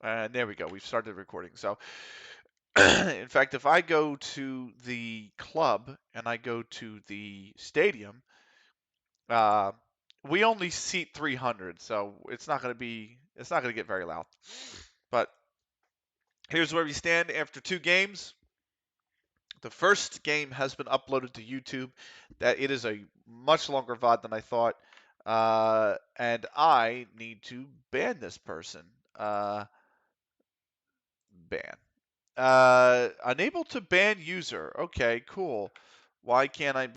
And there we go. We've started recording. So, in fact, if I go to the club and I go to the stadium, uh, we only seat 300, so it's not going to get very loud. But here's where we stand after 2 games. The first game has been uploaded to YouTube. That it is a much longer VOD than I thought, and I need to ban this person. Ban. Unable to ban user. Okay, cool. Why can't I?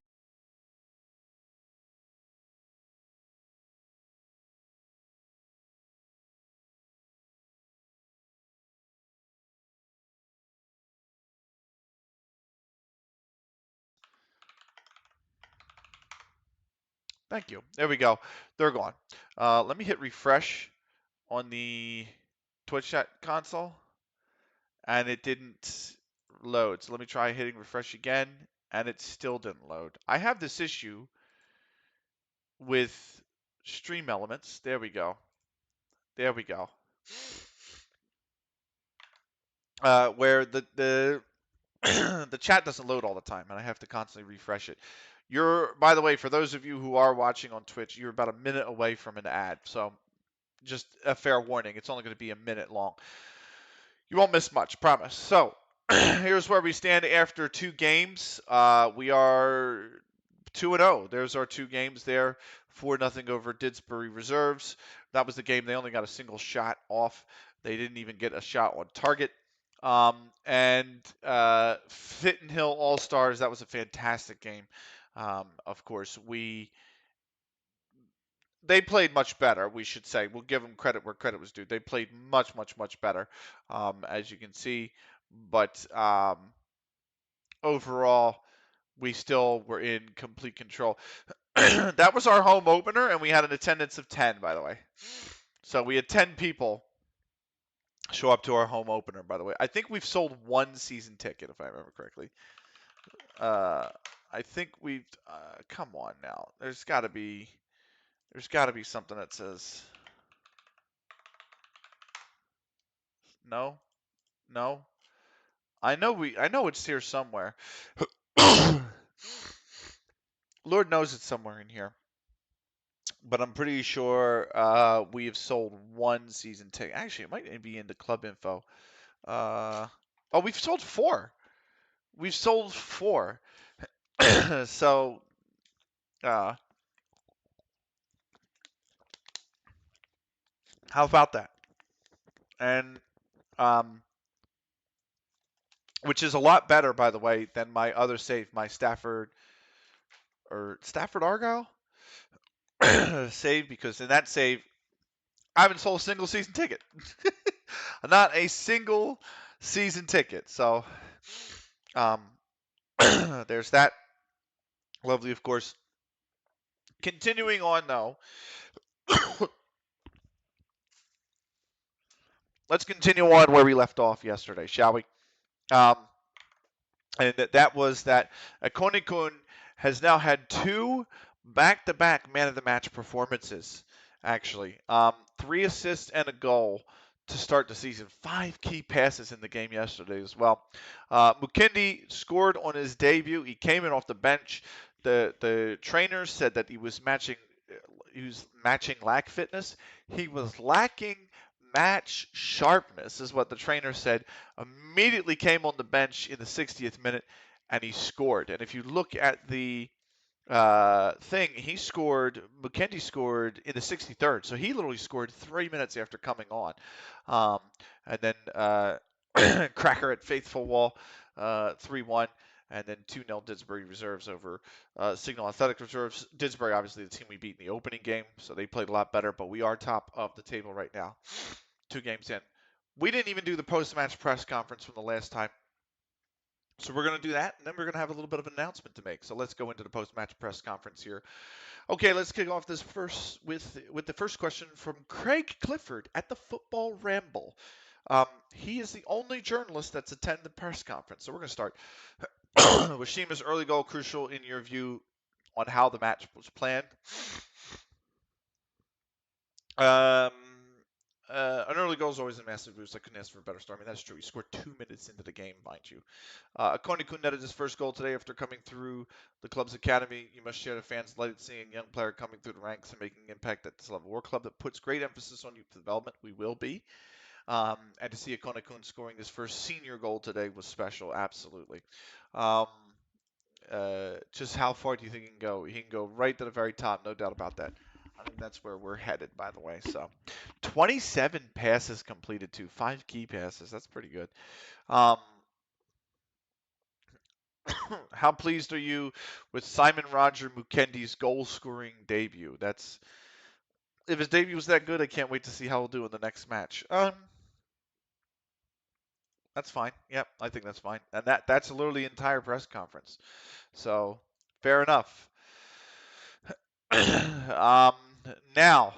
Thank you. There we go. They're gone. Let me hit refresh on the Twitch chat console, and it didn't load. So let me try hitting refresh again, and it still didn't load. I have this issue with Stream Elements. There we go. There we go. Where the the chat doesn't load all the time, and I have to constantly refresh it. By the way, for those of you who are watching on Twitch, you're about a minute away from an ad. So just a fair warning, it's only going to be a minute long. You won't miss much, promise. So here's where we stand after 2 games. We are 2-0. There's our 2 games there. 4-0 over Didsbury Reserves. That was the game. They only got a single shot off. They didn't even get a shot on target. And Fitton Hill All Stars. That was a fantastic game. Of course, they played much better. We should say we'll give them credit where credit was due. They played much, much, much better, as you can see. But overall, we still were in complete control. That was our home opener, and we had an attendance of 10, by the way. So we had 10 people show up to our home opener, by the way. I think we've sold 1 season ticket, if I remember correctly. I think we've. Come on now. There's got to be something that says no, no. I know it's here somewhere. Lord knows it's somewhere in here. But I'm pretty sure we have sold 1 season ticket. Actually, it might be in the club info. Oh, we've sold 4. We've sold 4. So, uh, how about that? And which is a lot better, by the way, than my other save, my Stafford Argyle save, because in that save, I haven't sold a single season ticket. Not a single season ticket. So, there's that. Lovely, of course. Continuing on, though, let's continue on where we left off yesterday, shall we? And that was that Konikun has now had 2 back-to-back man of the match performances, actually. 3 assists and a goal to start the season. 5 key passes in the game yesterday as well. Mukendi scored on his debut. He came in off the bench. The trainer said that he was matching lack fitness. He was lacking match sharpness, is what the trainer said. Immediately came on the bench in the 60th minute, and he scored. And if you look at the thing, Mukendi scored in the 63rd, so he literally scored 3 minutes after coming on. And then Cracker at Faithful Wall, 3-1. And then 2-0 Didsbury Reserves over Signal Athletic Reserves. Didsbury, obviously, the team we beat in the opening game, so they played a lot better, but we are top of the table right now. 2 games in. We didn't even do the post-match press conference from the last time. So we're going to do that, and then we're going to have a little bit of an announcement to make. So let's go into the post-match press conference here. Okay, let's kick off this first with the first question from Craig Clifford at the Football Ramble. He is the only journalist that's attended the press conference. So we're going to start. Was Shima's early goal crucial in your view on how the match was planned? An early goal is always a massive boost. I couldn't ask for a better start. I mean, that's true. He scored 2 minutes into the game, mind you. Akoni netted his first goal today after coming through the club's academy. You must share the fans' delight at seeing a young player coming through the ranks and making an impact at this level. We're a club that puts great emphasis on youth development. We will be. And to see Akoni scoring his first senior goal today was special, absolutely. Um, just how far do you think he can go? He can go right to the very top, no doubt about that. I think that's where we're headed, by the way. So, 27 passes completed too, 5 key passes. That's pretty good. Um, how pleased are you with Simon Roger Mukendi's goal-scoring debut? That's if his debut was that good, I can't wait to see how he'll do in the next match. That's fine. Yep, I think that's fine. And that's literally the entire press conference. So, fair enough. um, now,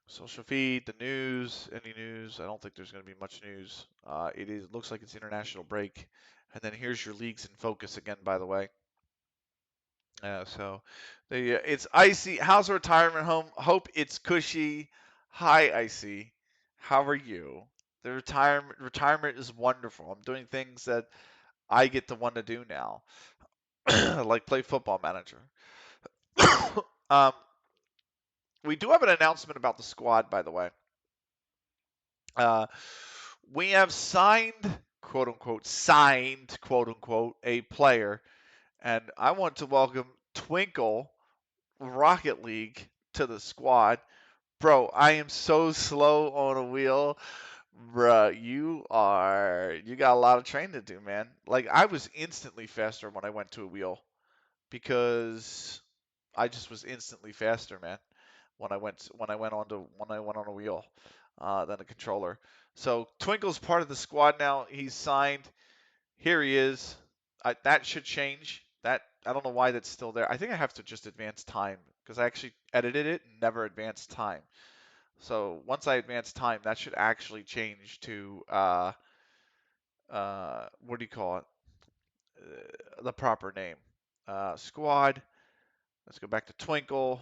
social feed, the news, any news? I don't think there's going to be much news. Looks like it's international break, and then here's your leagues in focus again. By the way, so it's icy. How's the retirement home? Hope it's cushy. Hi, icy. How are you? The retirement is wonderful. I'm doing things that I get to want to do now, like play Football Manager. um, we do have an announcement about the squad, by the way. Uh, we have signed, quote unquote, a player, and I want to welcome Twinkle Rocket League to the squad. Bro, I am so slow on a wheel. Bruh, you got a lot of training to do, man. Like, I was instantly faster when I went to a wheel because I just was instantly faster, man, when I went on a wheel than a controller. So Twinkle's part of the squad now. He's signed. Here he is. That should change. That I don't know why that's still there. I think I have to just advance time because I actually edited it and never advanced time. So once I advance time, that should actually change to what do you call it? The proper name. Squad. Let's go back to Twinkle.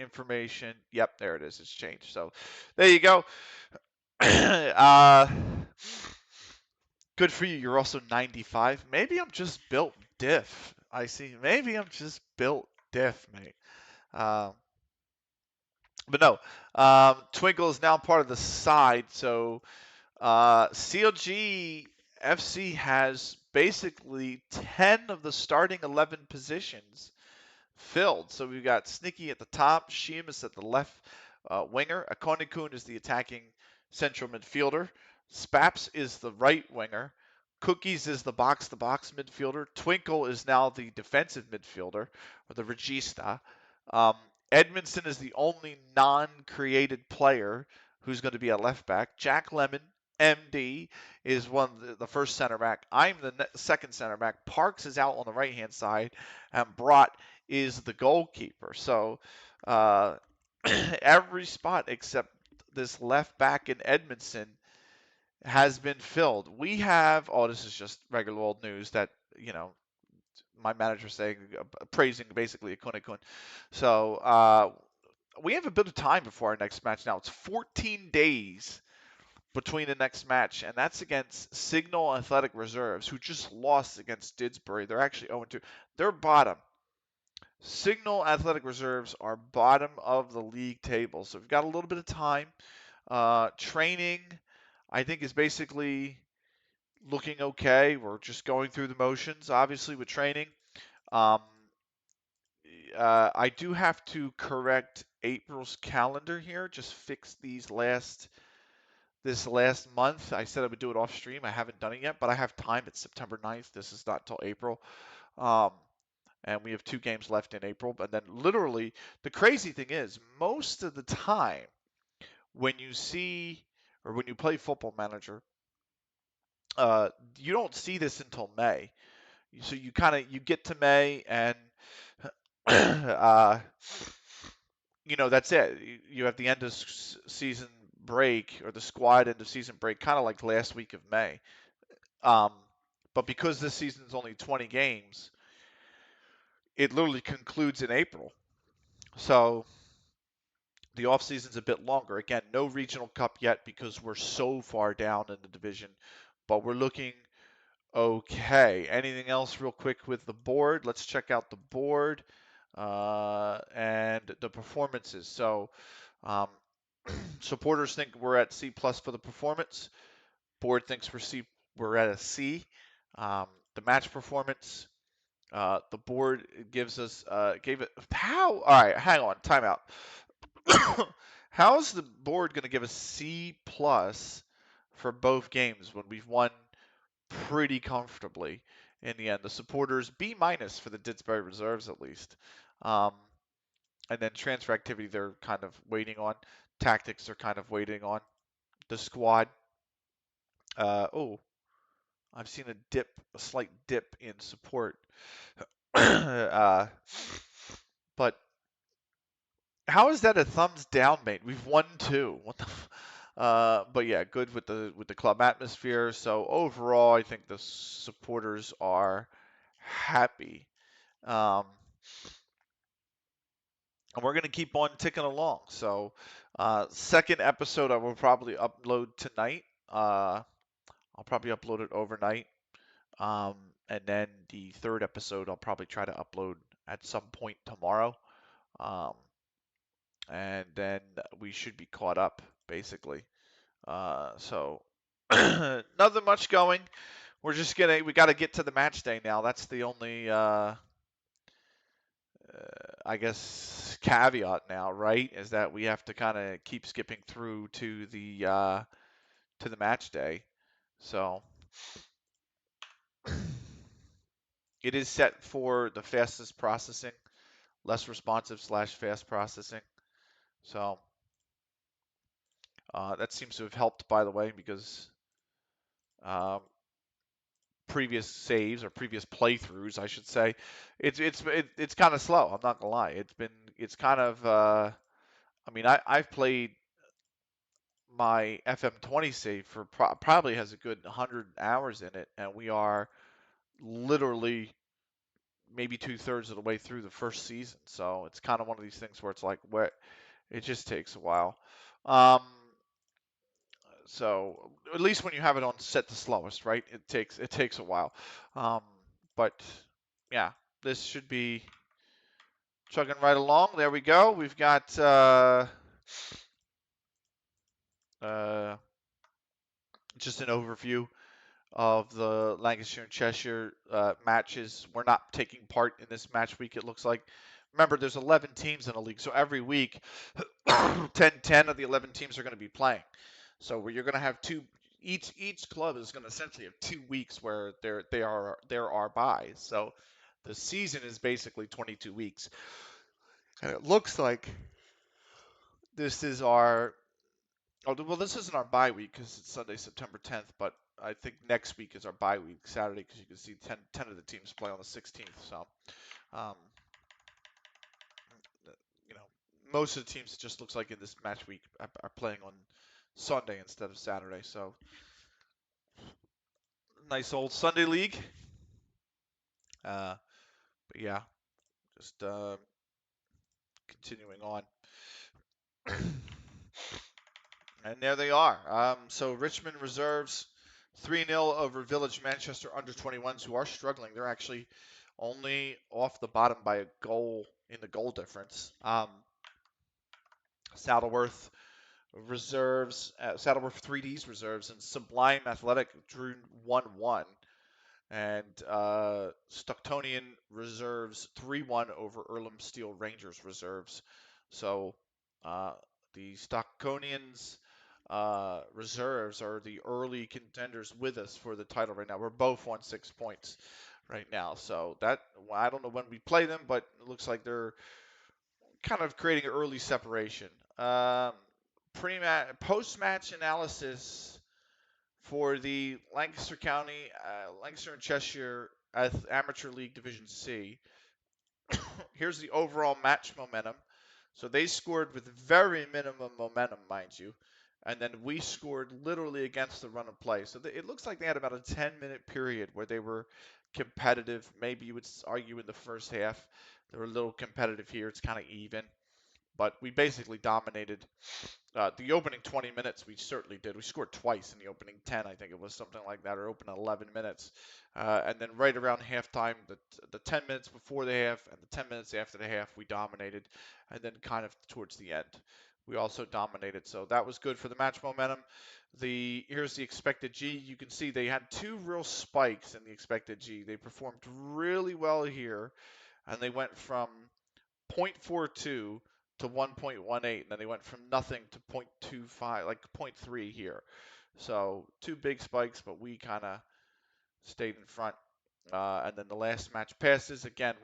Information. Yep, there it is. It's changed. So there you go. uh, good for you. You're also 95. Maybe I'm just built diff. I see. Maybe I'm just built diff, mate. Um, but no, Twinkle is now part of the side. So CLG FC has basically 10 of the starting 11 positions filled. So we've got Snicky at the top, Sheamus at the left winger, Akonikun is the attacking central midfielder, Spaps is the right winger, Cookies is the box-to-box midfielder, Twinkle is now the defensive midfielder, or the regista. Um, Edmondson is the only non-created player who's going to be a left back. Jack Lemon, MD, is the first center back. I'm the second center back. Parks is out on the right-hand side, and Brat is the goalkeeper. So every spot except this left back in Edmondson has been filled. We have, this is just regular old news that, my manager saying, praising basically Akun. So we have a bit of time before our next match now. It's 14 days between the next match, and that's against Signal Athletic Reserves, who just lost against Didsbury. They're actually 0-2. They're bottom. Signal Athletic Reserves are bottom of the league table, so we've got a little bit of time. Training, I think, is basically looking okay. We're just going through the motions, obviously, with training. Um, I do have to correct April's calendar here. Just fix this last month. I said I would do it off stream. I haven't done it yet, but I have time. It's September 9th. This is not till April. And we have 2 games left in April. And then literally, the crazy thing is, most of the time when you see or when you play Football Manager, you don't see this until May. So you get to May and that's it. You have the end of season break or the squad end of season break, kind of like last week of May. But because this season is only 20 games, it literally concludes in April. So The off season's a bit longer. Again, no regional cup yet because we're so far down in the division, but we're looking okay. Anything else real quick with the board? Let's check out the board and the performances. So um, supporters think we're at C plus for the performance. Board thinks we're at a C. The match performance. The board gives us gave it how? All right, hang on, timeout. How is the board going to give us C plus for both games when we've won pretty comfortably in the end? The supporters B minus for the Didsbury reserves at least, um, and then transfer activity they're kind of waiting on. Tactics they're kind of waiting on. The squad. Oh, I've seen a slight dip in support. But how is that a thumbs down, mate? We've won two. What the? But yeah, good with the club atmosphere. So overall, I think the supporters are happy, um, and we're gonna keep on ticking along. So, second episode I will probably upload tonight. I'll probably upload it overnight, um, and then the third episode I'll probably try to upload at some point tomorrow. Um, and then we should be caught up basically. So nothing much going. We got to get to the match day now. That's the only, I guess, caveat now, right? Is that we have to kind of keep skipping through to the match day. So it is set for the fastest processing, less responsive slash fast processing. So that seems to have helped, by the way, because um, previous saves or previous playthroughs, I should say, it's kind of slow. I'm not gonna lie. It's kind of I mean I've played my FM20 save for probably has a good 100 hours in it, and we are literally maybe 2/3 of the way through the first season. So it's kind of one of these things where it's like what it just takes a while. Um, so at least when you have it on set to slowest, right? It takes a while. Um, but yeah, this should be chugging right along. There we go. We've got uh, just an overview of the Lancashire and Cheshire matches. We're not taking part in this match week, it looks like. Remember, there's 11 teams in the league, so every week, 10 of the 11 teams are going to be playing. So where you're going to have each club is going to essentially have 2 weeks where there are buys. So the season is basically 22 weeks, and it looks like this is our Oh, well, this isn't our bye week because it's Sunday, September 10th, but I think next week is our bye week, Saturday, because you can see 10 of the teams play on the 16th. So, um, you know, most of the teams, it just looks like in this match week, are playing on Sunday instead of Saturday. So, nice old Sunday league. But yeah, just continuing on. And there they are. So Richmond reserves 3-0 over Village Manchester under 21s who are struggling. They're actually only off the bottom by a goal in the goal difference. Saddleworth Saddleworth 3Ds reserves, and Sublime Athletic drew 1-1. And Stuctonian reserves 3-1 over Earlham Steel Rangers reserves. So uh, the Stockonians reserves are the early contenders with us for the title right now. We're both on 6 points right now. So that I don't know when we play them, but it looks like they're kind of creating an early separation. Post-match analysis for the Lancaster and Cheshire Amateur League Division C. Here's the overall match momentum. So they scored with very minimum momentum, mind you. And then we scored literally against the run of play. So it looks like they had about a 10-minute period where they were competitive. Maybe you would argue in the first half they were a little competitive here. It's kind of even. but we basically dominated the opening 20 minutes. We certainly did. We scored twice in the opening 10, I think it was something like that, or open 11 minutes. And then right around halftime, the 10 minutes before the half and the 10 minutes after the half, we dominated. And then kind of towards the end, we also dominated. So that was good for the match momentum. Here's the expected G. You can see they had two real spikes in the expected G. They performed really well here, and they went from 0.42 to 1.18, and then they went from nothing to 0.25, like 0.3 here. So two big spikes, but we kind of stayed in front. And then the last match passes again.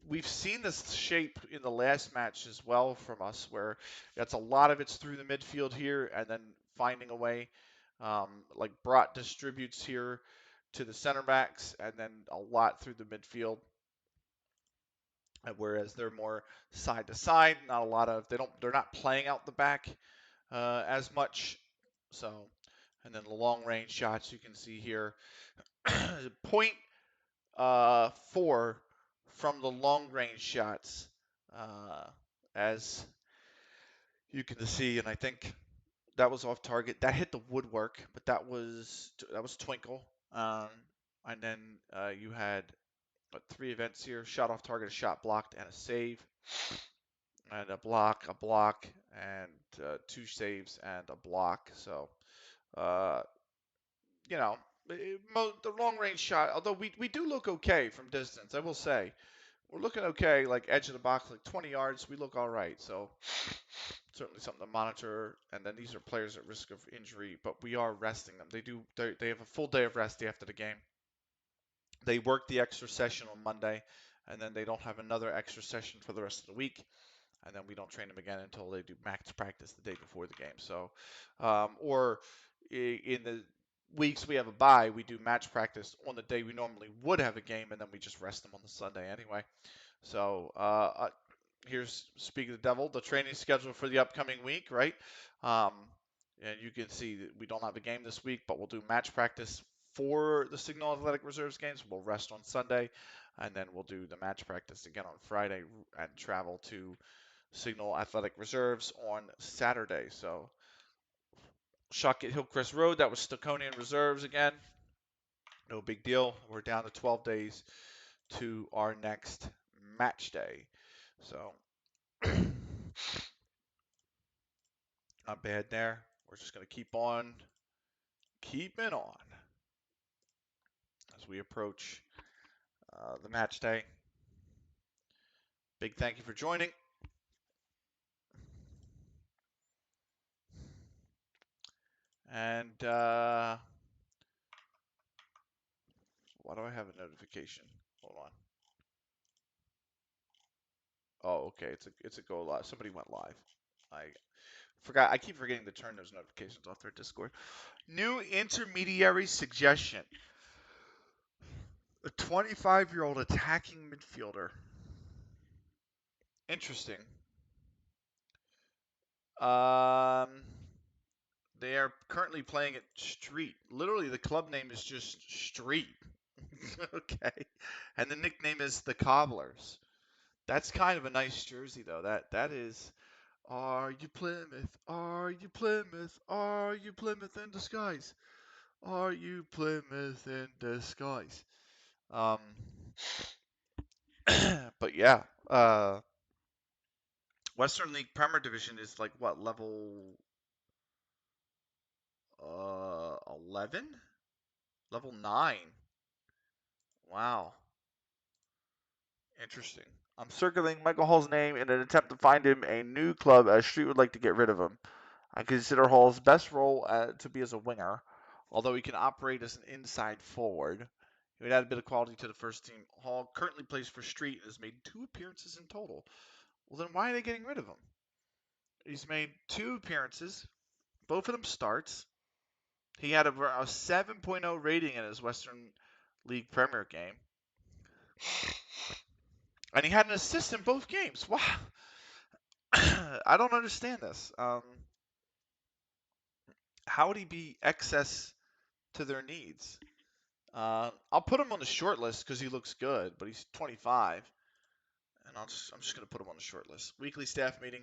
We've seen this shape in the last match as well from us, where it's a lot of it's through the midfield here, and then finding a way. Like Brat distributes here to the center backs, and then a lot through the midfield. Whereas they're more side to side, not a lot of they're not playing out the back as much. So, and then the long range shots you can see here, point 4 from the long range shots, as you can see, and I think that was off target. That hit the woodwork, but that was Twinkle. And then you had 3 events here: shot off target, a shot blocked, and a save. And a block, and 2 saves and a block. So, uh, you know, the long range shot, although we do look okay from distance, I will say. We're looking okay, like edge of the box, like 20 yards, we look all right. So, certainly something to monitor. And then these are players at risk of injury, but we are resting them. They have a full day of rest after the game. They work the extra session on Monday, and then they don't have another extra session for the rest of the week. And then we don't train them again until they do max practice the day before the game. So, or in the weeks we have a bye, we do match practice on the day we normally would have a game, and then we just rest them on the Sunday anyway. So, here's, speaking of the devil, the training schedule for the upcoming week, right? Um, and you can see that we don't have a game this week, but we'll do match practice for the Signal Athletic Reserves games. We'll rest on Sunday, and then we'll do the match practice again on Friday and travel to Signal Athletic Reserves on Saturday. So, Shock at Hillcrest Road, that was Staconian Reserves again. No big deal. We're down to 12 days to our next match day. So, not bad there. We're just going to keep on keeping on as we approach the match day. Big thank you for joining. And why do I have a notification? Hold on. Oh, okay. It's a go live. Somebody went live. I keep forgetting to turn those notifications off their Discord. New intermediary suggestion. A 25-year-old attacking midfielder. Interesting. Um, they are currently playing at Street. Literally, the club name is just Street. Okay. And the nickname is the Cobblers. That's kind of a nice jersey, though. That is. Are you Plymouth? Are you Plymouth? Are you Plymouth in disguise? Are you Plymouth in disguise? Um, but yeah, Western League Premier Division is like what, level 11? Level 9. Wow. Interesting. I'm circling Michael Hall's name in an attempt to find him a new club, as Street would like to get rid of him. I consider Hall's best role to be as a winger, although he can operate as an inside forward. He would add a bit of quality to the first team. Hall currently plays for Street and has made 2 appearances in total. Well, then why are they getting rid of him? He's made 2 appearances, both of them starts. He had a 7.0 rating in his Western League Premier game. And he had an assist in both games. Wow. I don't understand this. How would he be excess to their needs? I'll put him on the short list because he looks good, but he's 25. and I'm just going to put them on the short list. Weekly staff meeting.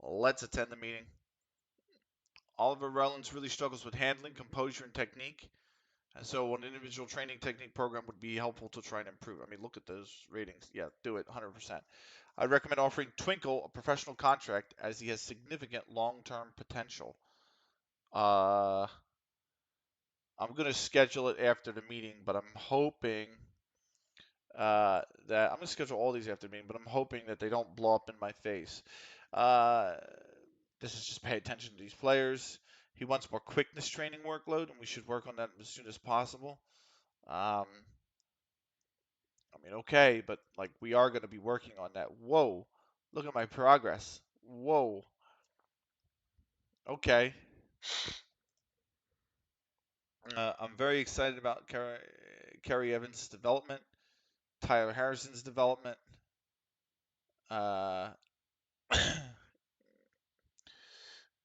Let's attend the meeting. Oliver Rellens really struggles with handling, composure, and technique. And so an individual training technique program would be helpful to try and improve. I mean, look at those ratings. Yeah, do it 100%. I'd recommend offering Twinkle a professional contract as he has significant long-term potential. I'm going to schedule it after the meeting, but I'm hoping that I'm going to schedule all these after the meeting, but I'm hoping that they don't blow up in my face. Uh, this is just pay attention to these players. He wants more quickness training workload, and we should work on that as soon as possible. I mean, okay, but like we are going to be working on that. Whoa, look at my progress. Whoa. Okay. I'm very excited about Kerry Evans' development, Tyler Harrison's development, uh,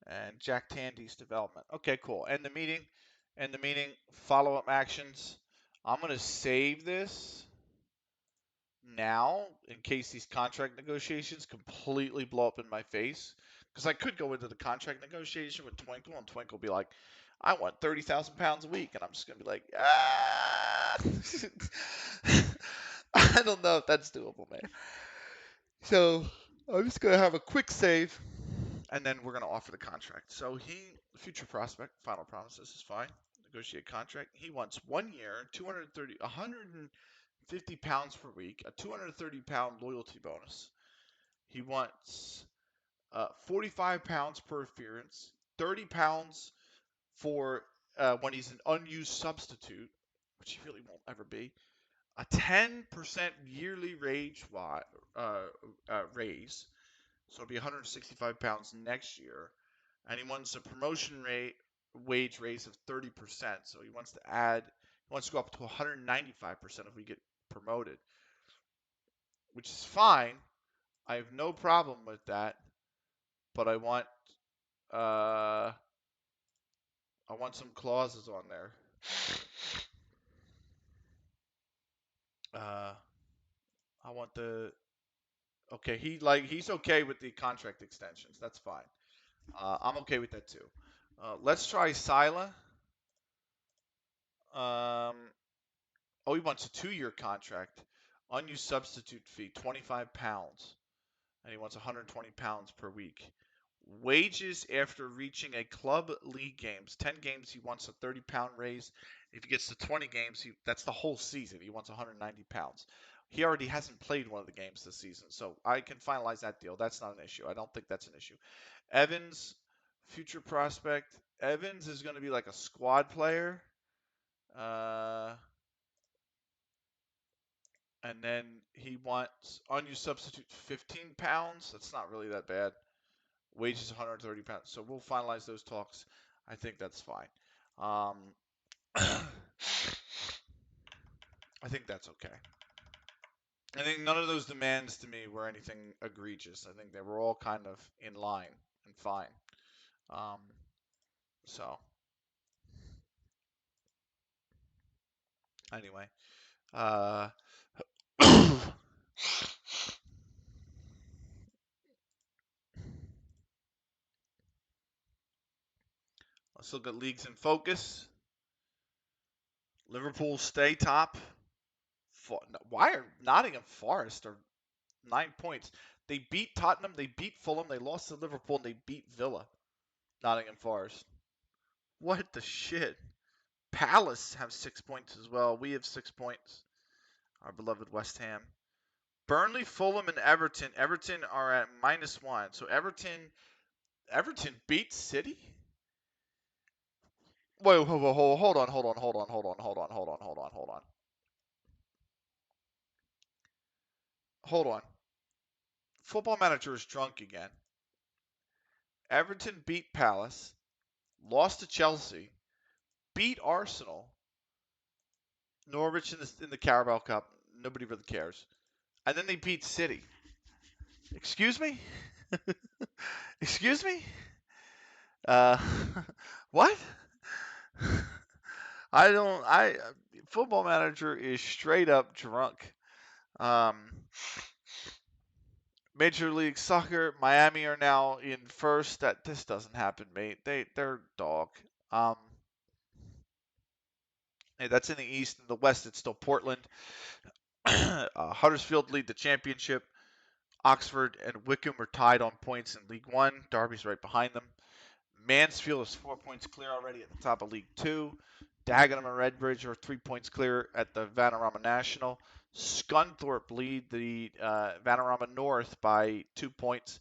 and Jack Tandy's development. Okay, cool. End the meeting. End the meeting. Follow-up actions. I'm going to save this now in case these contract negotiations completely blow up in my face. Because I could go into the contract negotiation with Twinkle, and Twinkle be like, I want 30,000 pounds a week. And I'm just going to be like, ah. I don't know if that's doable, man. So I'm just going to have a quick save, and then we're going to offer the contract. So future prospect, final promises is fine. Negotiate contract. He wants 1 year, 150 pounds per week, a 230-pound loyalty bonus. He wants 45 pounds per appearance, 30 pounds for when he's an unused substitute, which he really won't ever be, a 10% yearly raise, so it'll be 165 pounds next year, and he wants a promotion wage raise of 30%, so he wants to go up to 195% if we get promoted, which is fine. I have no problem with that, but I want some clauses on there. I want he's okay with the contract extensions. That's fine. I'm okay with that too. Let's try Sila. He wants a 2-year contract. Unused substitute fee, 25 pounds. And he wants 120 pounds per week. Wages after reaching a club league games, 10 games, he wants a 30-pound raise. If he gets to 20 games, that's the whole season. He wants 190 pounds. He already hasn't played one of the games this season, so I can finalize that deal. That's not an issue. I don't think that's an issue. Evans, future prospect. Evans is going to be like a squad player. And then he wants unused substitute 15 pounds. That's not really that bad. Wages 130 pounds. So we'll finalize those talks. I think that's fine. I think that's okay. I think none of those demands to me were anything egregious. I think they were all kind of in line and fine. So anyway, let's look at leagues in focus. Liverpool stay top. Why are Nottingham Forest are 9 points? They beat Tottenham, they beat Fulham, they lost to Liverpool, and they beat Villa. Nottingham Forest. What the shit? Palace have 6 points as well. We have 6 points. Our beloved West Ham. Burnley, Fulham, and Everton. Everton are at -1. So Everton beat City? Wait, hold on. Hold on. Football Manager is drunk again. Everton beat Palace, lost to Chelsea, beat Arsenal, Norwich in the Carabao Cup. Nobody really cares. And then they beat City. Excuse me? Excuse me? Uh, what? Football Manager is straight up drunk. Um, Major League Soccer, Miami are now in first. This doesn't happen, mate. They're dog. Um, hey, that's in the East. In the West, it's still Portland. Huddersfield lead the championship. Oxford and Wickham are tied on points in League One. Derby's right behind them. Mansfield is 4 points clear already at the top of League Two. Dagenham and Redbridge are 3 points clear at the Vanarama National. Scunthorpe lead the Vanarama North by 2 points.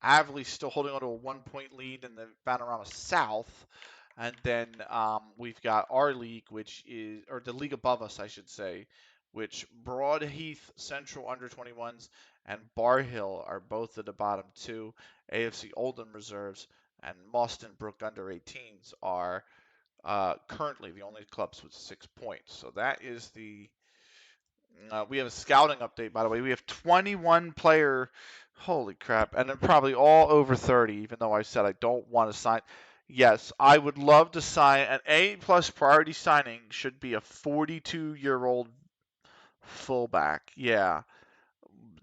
Avley still holding on to a 1 point lead in the Vanarama South. And then we've got our league, which is, or the league above us, I should say, which Broadheath Central under 21s and Bar Hill are both at the bottom two. AFC Oldham reserves and Mostyn Brook under 18s are currently the only clubs with 6 points. So that is the. We have a scouting update, by the way. We have 21 player. Holy crap. And they're probably all over 30, even though I said I don't want to sign. Yes, I would love to sign. An A-plus priority signing should be a 42-year-old fullback. Yeah.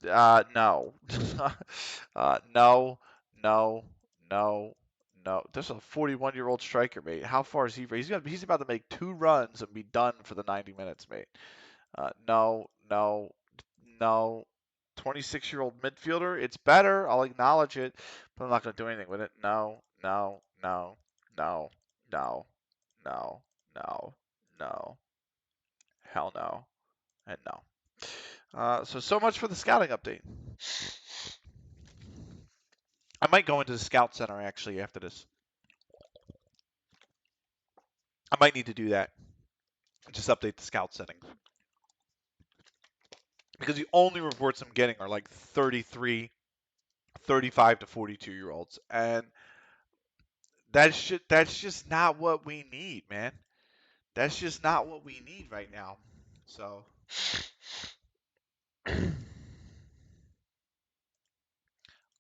No. No, no, no, no. There's a 41-year-old striker, mate. How far is he? He's about to make 2 runs and be done for the 90 minutes, mate. No, no, no. 26-year-old midfielder. It's better. I'll acknowledge it, but I'm not going to do anything with it. No, no, no, no, no, no, no, no. Hell no, and no. So much for the scouting update. I might go into the scout center actually after this. I might need to do that. Just update the scout settings. Because the only reports I'm getting are like 33, 35 to 42-year-olds. And that's just not what we need, man. That's just not what we need right now. So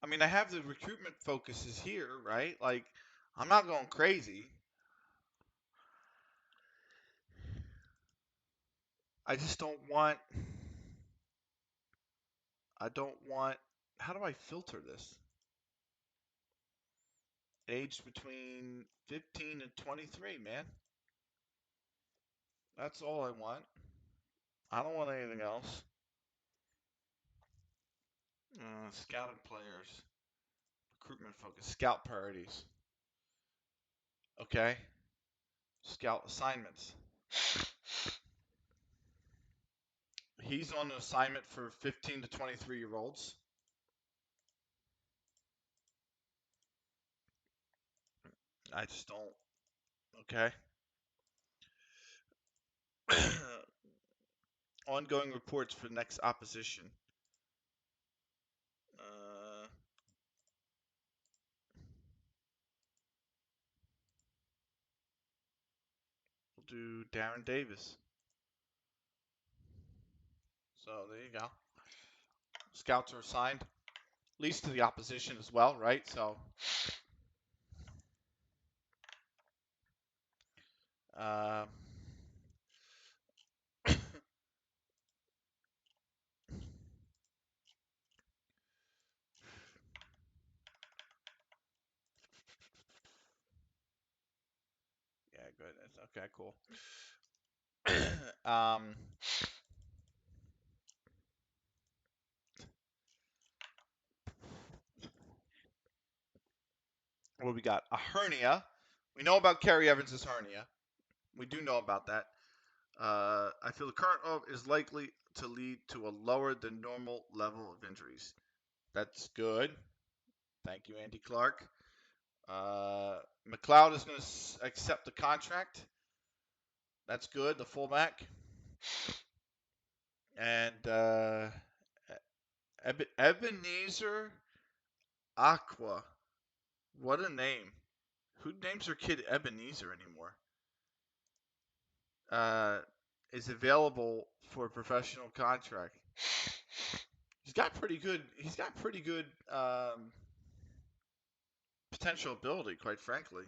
I mean, I have the recruitment focuses here, right? Like I'm not going crazy. I just don't want I don't want how do I filter this? Aged between 15 and 23, man. That's all I want. I don't want anything else. Scouting players, recruitment focus, scout priorities. Okay, scout assignments. He's on an assignment for 15 to 23-year-olds. I just don't. Okay. Ongoing reports for next opposition. We'll do Darren Davis. So there you go. Scouts are assigned, at least to the opposition as well, right? So, uh, yeah, good. Okay, cool. um, what we got? A hernia. We know about Kerry Evans' hernia. We do know about that. I feel the current is likely to lead to a lower than normal level of injuries. That's good. Thank you, Andy Clark. McLeod is going to accept the contract. That's good. The fullback. And Ebenezer Aqua. What a name. Who names their kid Ebenezer anymore? Is available for a professional contract. He's got pretty good. He's got pretty good potential ability, quite frankly.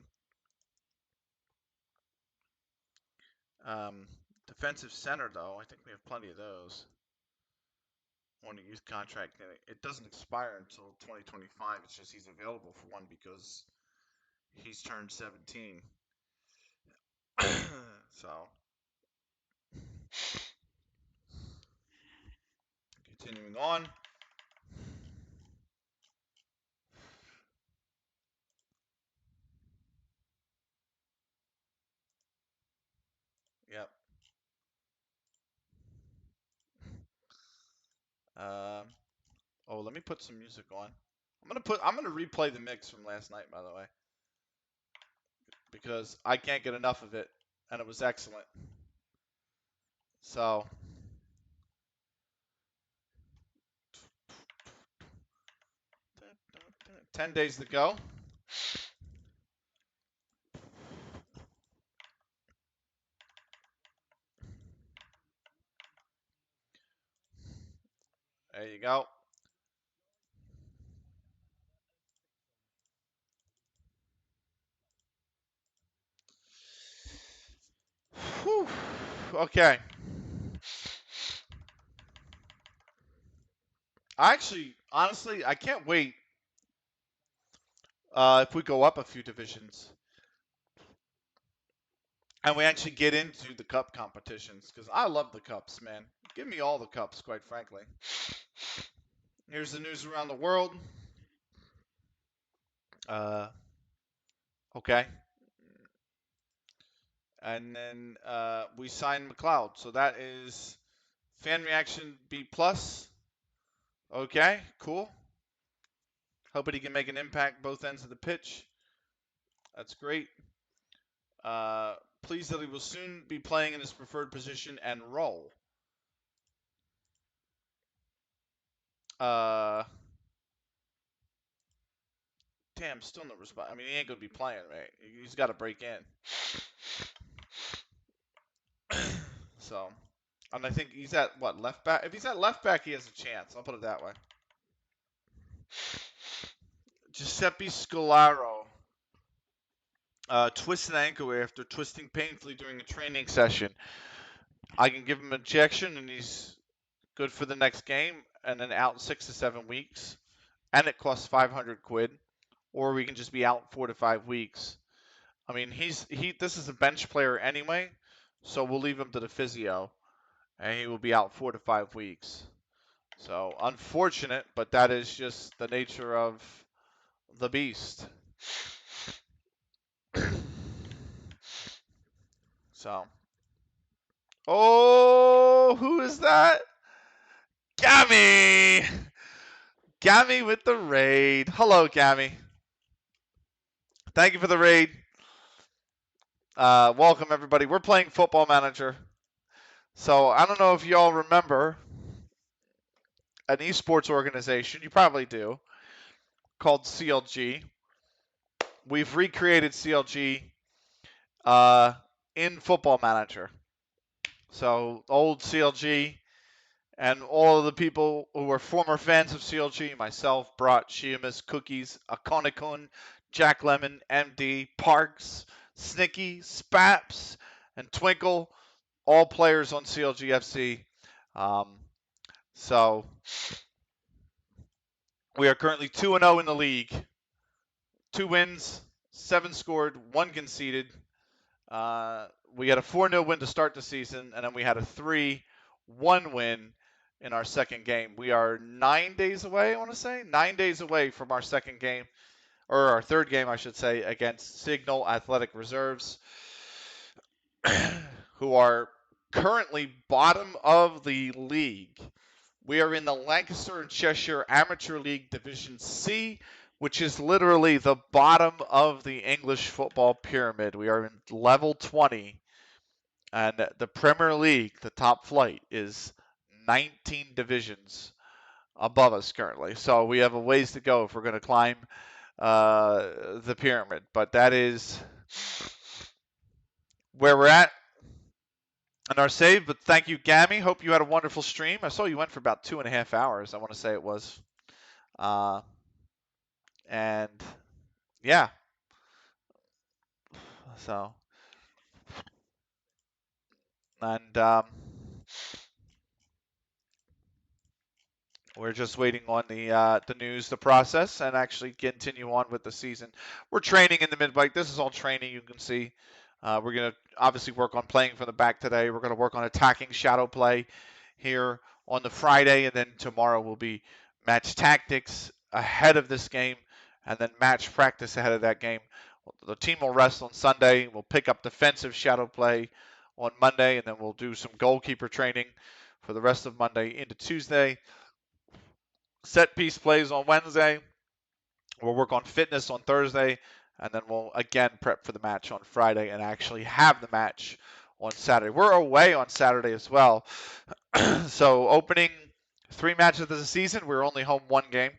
Defensive center, though, I think we have plenty of those. on a youth contract, and it doesn't expire until 2025. It's just he's available for one because he's turned 17. So, continuing on. Yep. Um, oh, let me put some music on. I'm gonna replay the mix from last night, by the way, because I can't get enough of it, and it was excellent. So, 10 days to go. There you go. Whew. Okay. Honestly, I can't wait if we go up a few divisions and we actually get into the cup competitions because I love the cups, man. Give me all the cups, quite frankly. Here's the news around the world. Uh, okay. And then we signed McLeod. So that is fan reaction B plus. Okay, cool. Hoping he can make an impact both ends of the pitch. That's great. Pleased that he will soon be playing in his preferred position and role. Uh, damn, still no response. I mean, he ain't gonna be playing, right? He's got to break in. So, and I think he's at what, left back? If he's at left back, he has a chance. I'll put it that way. Giuseppe Scolaro twisted ankle after twisting painfully during a training session. I can give him an injection, and he's good for the next game, and then out 6 to 7 weeks, and it costs 500 quid. Or we can just be out 4 to 5 weeks. I mean, this is a bench player anyway, so we'll leave him to the physio, and he will be out 4 to 5 weeks. So unfortunate, but that is just the nature of the beast. So, oh, who is that? Gammy! Gammy with the raid. Hello, Gammy. Thank you for the raid. Welcome, everybody. We're playing Football Manager. So, I don't know if y'all remember an esports organization. You probably do. Called CLG. We've recreated CLG in Football Manager. So, old CLG and all of the people who were former fans of CLG, myself, Brat, Shiamus, Cookies, Akonikun, Jack Lemon, MD, Parks, Snicky, Spaps, and Twinkle, all players on CLG FC. So we are currently 2-0 in the league. 2 wins, 7 scored, 1 conceded. We had a 4-0 win to start the season, and then we had a 3-1 win in our second game. We are 9 days away, I want to say. 9 days away from our second game, or our third game, I should say, against Signal Athletic Reserves, who are currently bottom of the league. We are in the Lancaster and Cheshire Amateur League Division C, which is literally the bottom of the English football pyramid. We are in level 20, and the Premier League, the top flight, is 19 divisions above us currently. So we have a ways to go if we're going to climb the pyramid. But that is where we're at in our save. But thank you, Gammy. Hope you had a wonderful stream. I saw you went for about 2.5 hours, I want to say it was. And yeah, so and We're just waiting on the news, the process, and actually continue on with the season. We're training in the mid-bike. This is all training, you can see. We're going to obviously work on playing from the back today. We're going to work on attacking shadow play here on the Friday, and then tomorrow will be match tactics ahead of this game, and then match practice ahead of that game. The team will rest on Sunday. We'll pick up defensive shadow play on Monday, and then we'll do some goalkeeper training for the rest of Monday into Tuesday. Set piece plays on Wednesday. We'll work on fitness on Thursday, and then we'll again prep for the match on Friday and actually have the match on Saturday. We're away on Saturday as well. So opening 3 matches of the season, we were only home 1 game.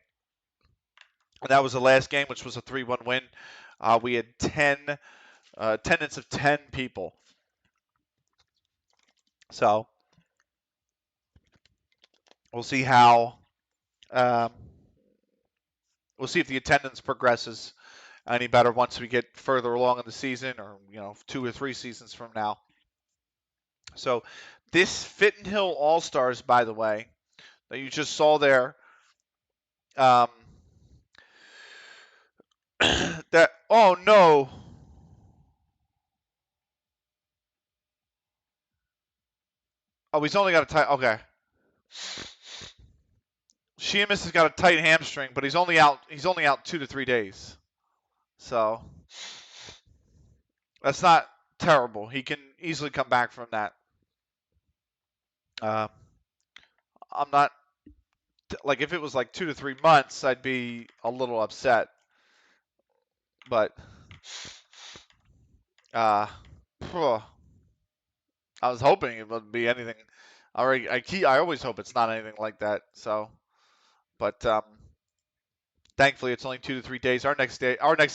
And that was the last game, which was a 3-1 win. We had attendance of 10 people. So we'll see how we'll see if the attendance progresses any better once we get further along in the season, or 2 or 3 seasons from now. So this Fitton Hill All Stars, by the way, that you just saw there, that oh no. Oh, he's only got a tight. Okay. Sheamus has got a tight hamstring, but he's only out 2 to 3 days. So that's not terrible. He can easily come back from that. I'm not like, if it was like 2 to 3 months, I'd be a little upset. But I was hoping it would be anything. I always hope it's not anything like that. So, but thankfully it's only 2 to 3 days. Our next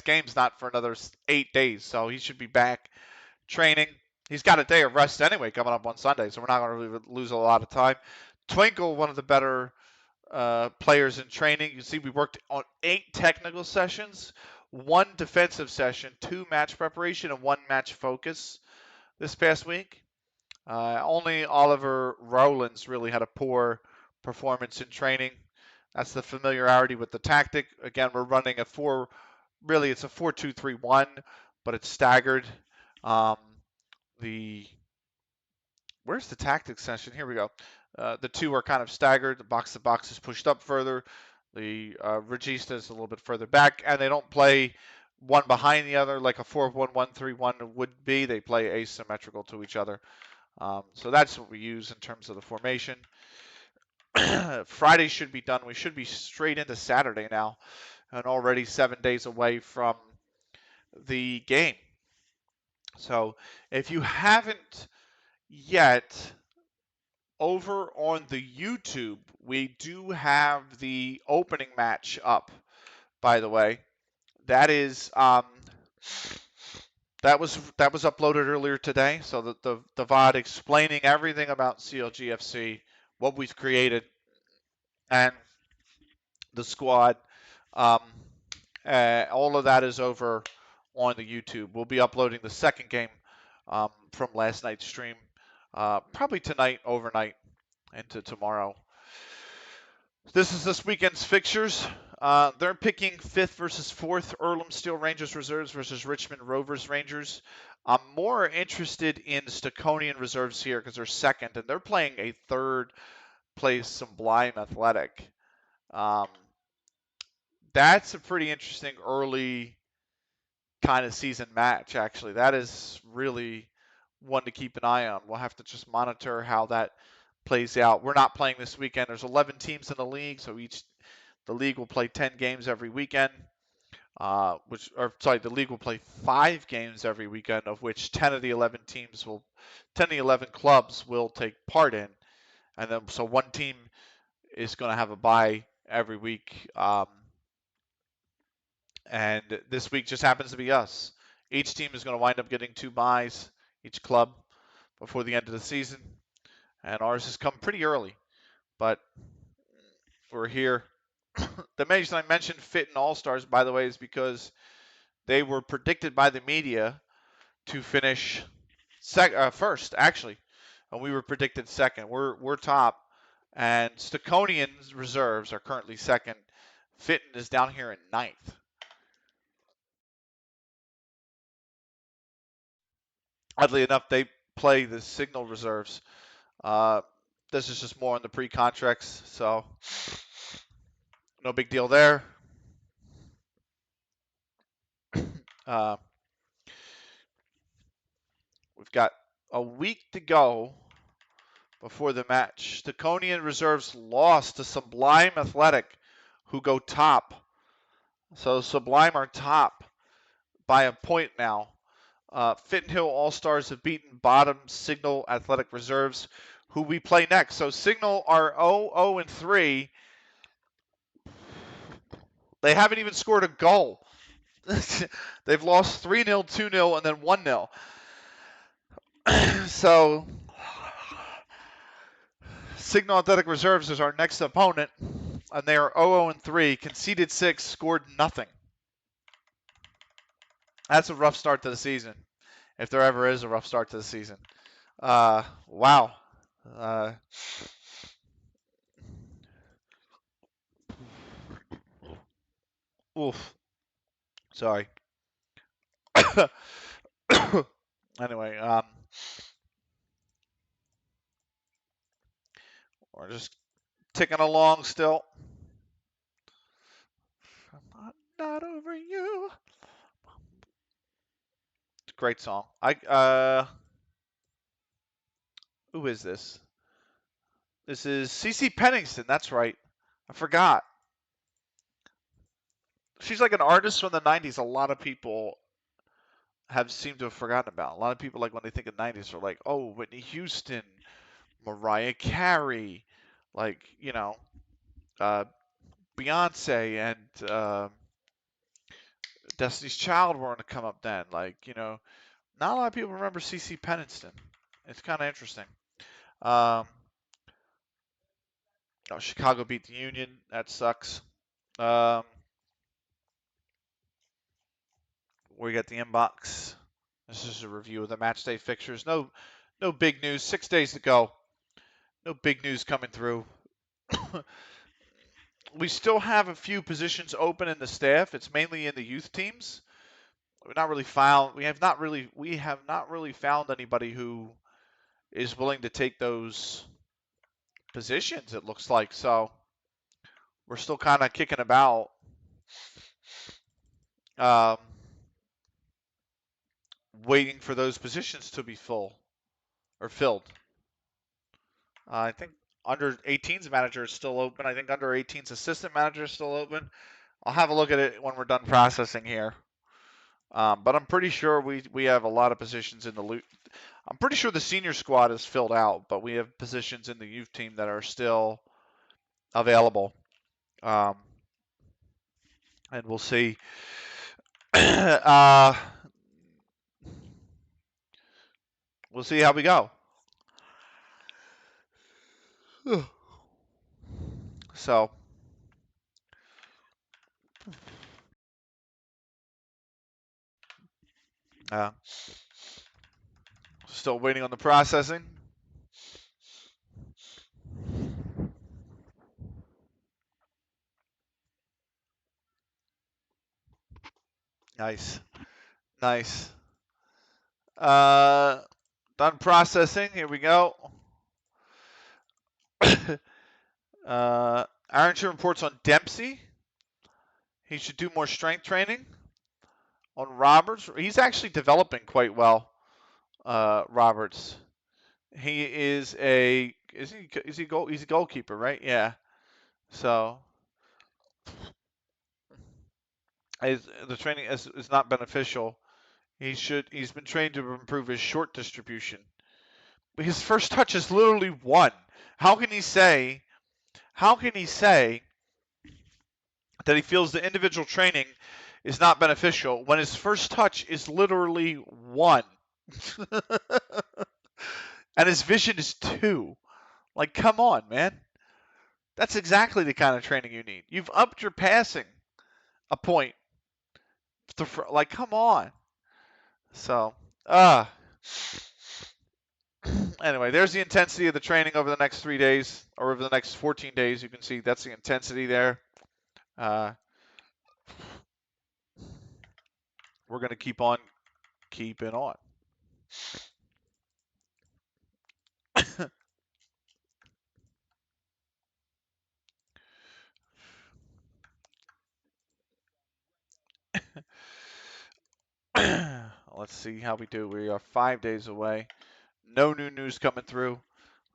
game's not for another 8 days, so he should be back training. He's got a day of rest anyway coming up on Sunday, so we're not going to really lose a lot of time. Twinkle, one of the better players in training. You see, we worked on 8 technical sessions, 1 defensive session, 2 match preparation, and 1 match focus this past week. Only Oliver Rowlands really had a poor performance in training. That's the familiarity with the tactic. Again, we're running it's a 4-2-3-1, but it's staggered. Where's the tactics session? Here we go. The 2 are kind of staggered. The box-to-box is pushed up further. The regista is a little bit further back, and they don't play one behind the other like a 4-1-1-3-1 would be. They play asymmetrical to each other. So that's what we use in terms of the formation. Friday should be done. We should be straight into Saturday now, and already 7 days away from the game. So if you haven't yet, over on the YouTube, we do have the opening match up, by the way. That is that was uploaded earlier today. So the VOD explaining everything about CLG FC, what we've created, and the squad. All of that is over on the YouTube. We'll be uploading the second game from last night's stream, probably tonight, overnight, into tomorrow. This is this weekend's fixtures. They're picking 5th versus 4th, Earlham Steel Rangers Reserves versus Richmond Rovers Rangers. I'm more interested in Staconian Reserves here because they're 2nd, and they're playing a 3rd place Sublime Athletic. That's a pretty interesting early kind of season match, actually. That is really one to keep an eye on. We'll have to just monitor how that plays out. We're not playing this weekend. There's 11 teams in the league, so the league will play 10 games every weekend. The league will play 5 games every weekend, of which 10 of the 11 clubs will take part in, and then so one team is going to have a bye every week. And this week just happens to be us. Each team is going to wind up getting 2 byes, each club, before the end of the season. And ours has come pretty early, but we're here. The reason I mentioned Fitton All-Stars, by the way, is because they were predicted by the media to finish first, actually. And we were predicted second. We're top. And Staconian's reserves are currently second. Fitton is down here in ninth. Oddly enough, they play the Signal reserves. This is just more on the pre-contracts, so no big deal there. Uh, we've got a week to go before the match. Staconian reserves lost to Sublime Athletic, who go top. So Sublime are top by a point now. Fitton Hill All-Stars have beaten bottom Signal Athletic Reserves, who we play next. So Signal are 0-3. They haven't even scored a goal. They've lost 3-0, 2-0, and then 1-0. So Signal Athletic Reserves is our next opponent, and they are 0-3, conceded 6, scored nothing. That's a rough start to the season, if there ever is a rough start to the season. Wow. Oof. Sorry. Anyway, we're just ticking along still. I'm not over you. It's a great song. Who is this? This is CeCe Penningston. That's right. I forgot. She's like an artist from the 90s. A lot of people have seemed to have forgotten about. A lot of people, like when they think of 90s, are like, oh, Whitney Houston, Mariah Carey, like, Beyonce and Destiny's Child were going to come up then. Like, not a lot of people remember CeCe Penningston. It's kind of interesting. Chicago beat the Union. That sucks. We got the inbox. This is a review of the match day fixtures. No big news. 6 days to go. No big news coming through. We still have a few positions open in the staff. It's mainly in the youth teams. We have not really found anybody who is willing to take those positions, it looks like. So we're still kind of kicking about. Waiting for those positions to be full or filled. I think under 18's manager is still open. I think under 18's assistant manager is still open. I'll have a look at it when we're done processing here. But I'm pretty sure we have a lot of positions in the loot. I'm pretty sure the senior squad is filled out, but we have positions in the youth team that are still available. And we'll see. We'll see how we go. So, still waiting on the processing. Nice. Done processing. Here we go. Arrington reports on Dempsey. He should do more strength training. On Roberts, he's actually developing quite well. Roberts. He is he's a goalkeeper, right? Yeah. So the training is not beneficial. He's been trained to improve his short distribution. His first touch is literally 1. How can he say that he feels the individual training is not beneficial when his first touch is literally 1? And his vision is 2. Like, come on, man. That's exactly the kind of training you need. You've upped your passing a point. Like, come on. So, Anyway, there's the intensity of the training over the next 3 days, or over the next 14 days. You can see that's the intensity there. We're going to keep on keeping on. Let's see how we do. We are 5 days away. No new news coming through.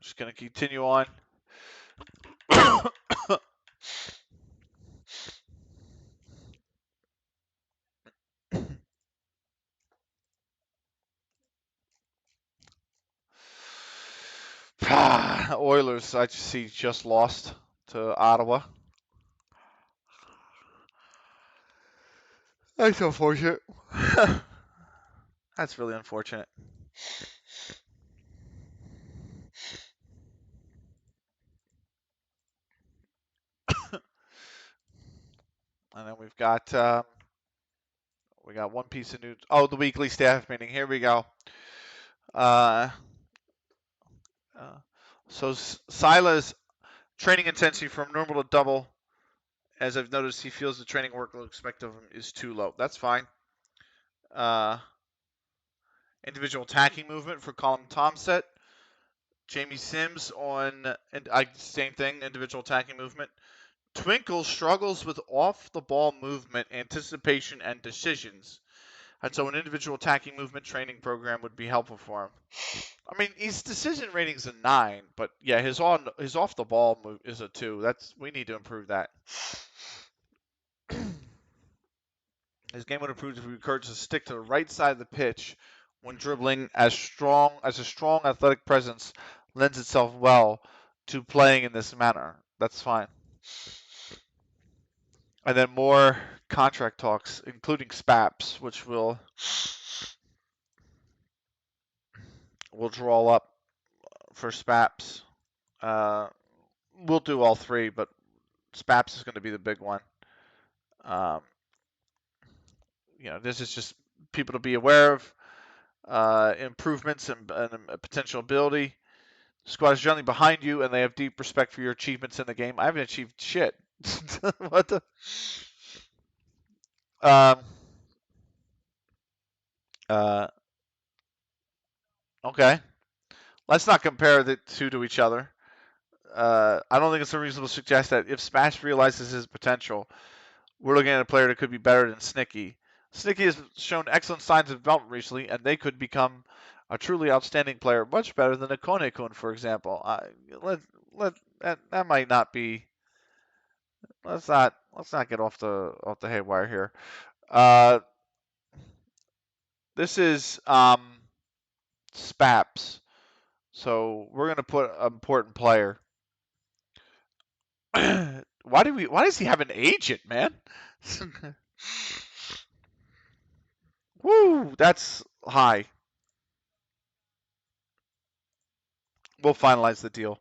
Just going to continue on. Oilers, I see, just lost to Ottawa. That's unfortunate. That's really unfortunate. And then we've got one piece of news. Oh, the weekly staff meeting. Here we go. So Sila's training intensity from normal to double. As I've noticed, he feels the training workload expected of him is too low. That's fine. Individual attacking movement for Colin Tomset. Jamie Sims on, and same thing, individual attacking movement. Twinkle struggles with off-the-ball movement, anticipation, and decisions. And so an individual attacking movement training program would be helpful for him. I mean, his decision rating's a 9, but yeah, his off-the-ball move is a 2. We need to improve that. His game would improve if he encouraged to stick to the right side of the pitch when dribbling, as a strong athletic presence lends itself well to playing in this manner. That's fine. And then more contract talks, including SPAPs, which we'll draw up for SPAPs. We'll do all 3, but SPAPs is going to be the big one. This is just people to be aware of improvements and potential ability. The squad is generally behind you, and they have deep respect for your achievements in the game. I haven't achieved shit. What the? Okay. Let's not compare the two to each other. I don't think it's unreasonable to suggest that if Smash realizes his potential, we're looking at a player that could be better than Snicky. Snicky has shown excellent signs of development recently, and they could become a truly outstanding player, much better than a Kone-kun, for example. That might not be. Let's not get off the haywire here. This is SPAPs, so we're gonna put an important player. Why does he have an agent, man? Woo, that's high. We'll finalize the deal.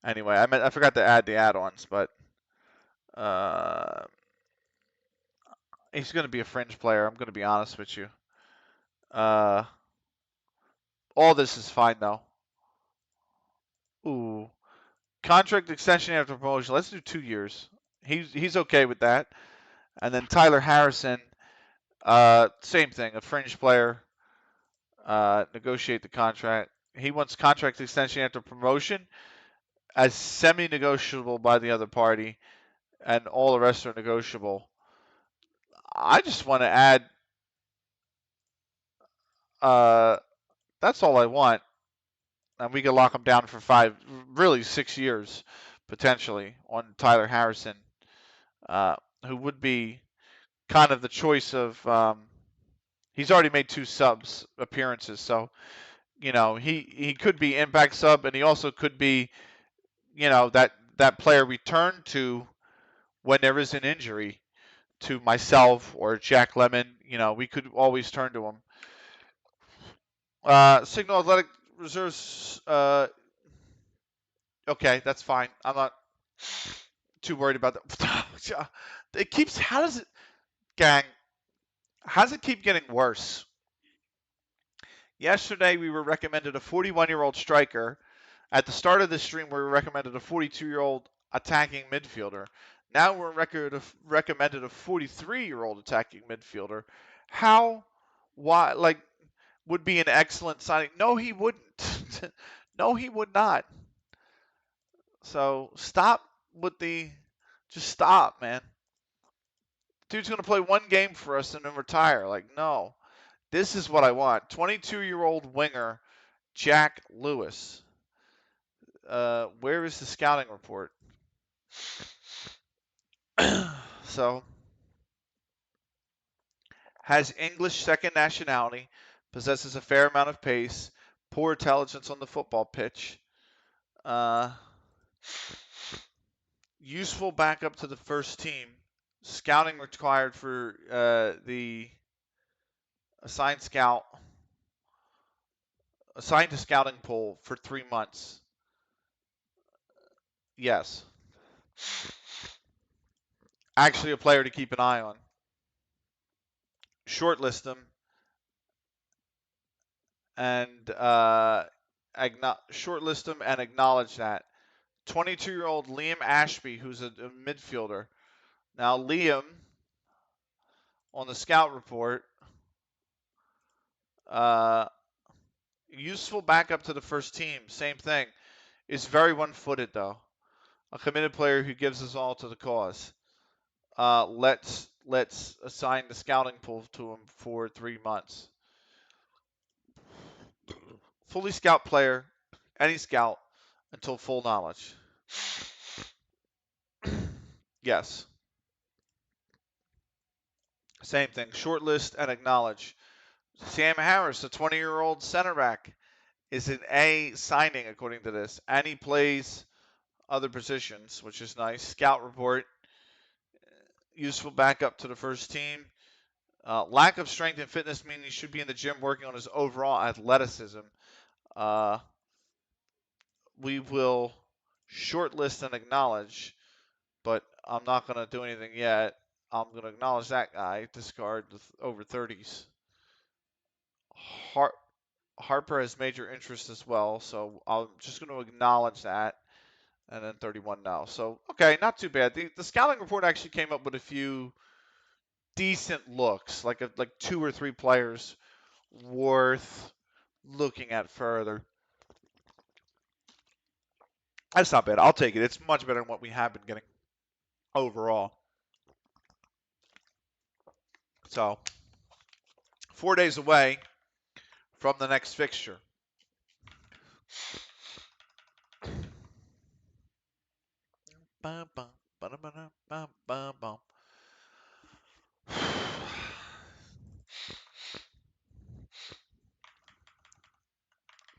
Anyway, I forgot to add the add-ons, but he's going to be a fringe player. I'm going to be honest with you. All this is fine though. Ooh, contract extension after promotion. Let's do 2 years. He's okay with that. And then Tyler Harrison, same thing, a fringe player. Negotiate the contract. He wants contract extension after promotion as semi-negotiable by the other party, and all the rest are negotiable. I just want to add. That's all I want, and we can lock him down for 6 years, potentially, on Tyler Harrison, who would be kind of the choice of. He's already made 2 subs appearances, so he could be impact sub, and he also could be that player returned to when there is an injury to myself or Jack Lemon. We could always turn to him. Signal Athletic Reserves. Okay, that's fine. I'm not too worried about that. It keeps. How does it, gang? How does it keep getting worse? Yesterday, we were recommended a 41-year-old striker. At the start of this stream, we were recommended a 42-year-old attacking midfielder. Now we're recommended a 43-year-old attacking midfielder. How, why, like, would be an excellent signing? No, he wouldn't. No, he would not. So stop with the, just stop, man. Dude's going to play one game for us and then retire. Like, no. This is what I want. 22-year-old winger Jack Lewis. Where is the scouting report? So, has English second nationality, possesses a fair amount of pace, poor intelligence on the football pitch, uh, useful backup to the first team, scouting required for the assigned assigned to scouting pool for 3 months. Yes. Actually, a player to keep an eye on. Shortlist him and shortlist him and acknowledge that. 22-year-old Liam Ashby, who's a midfielder. Now, Liam, on the scout report, useful backup to the first team. Same thing. Is very one-footed, though. A committed player who gives us all to the cause. Let's assign the scouting pool to him for 3 months. Fully scout player, any scout, until full knowledge. Yes. Same thing. Shortlist and acknowledge. Sam Harris, the 20-year-old center back, is an A signing according to this, and he plays other positions, which is nice. Scout report, useful backup to the first team. Lack of strength and fitness means he should be in the gym working on his overall athleticism. We will shortlist and acknowledge, but I'm not going to do anything yet. I'm going to acknowledge that guy. Discard over 30s. Harper has major interest as well, so I'm just going to acknowledge that. And then 31 now. So, okay, not too bad. The scouting report actually came up with a few decent looks, like 2 or 3 players worth looking at further. That's not bad. I'll take it. It's much better than what we have been getting overall. So, 4 days away from the next fixture.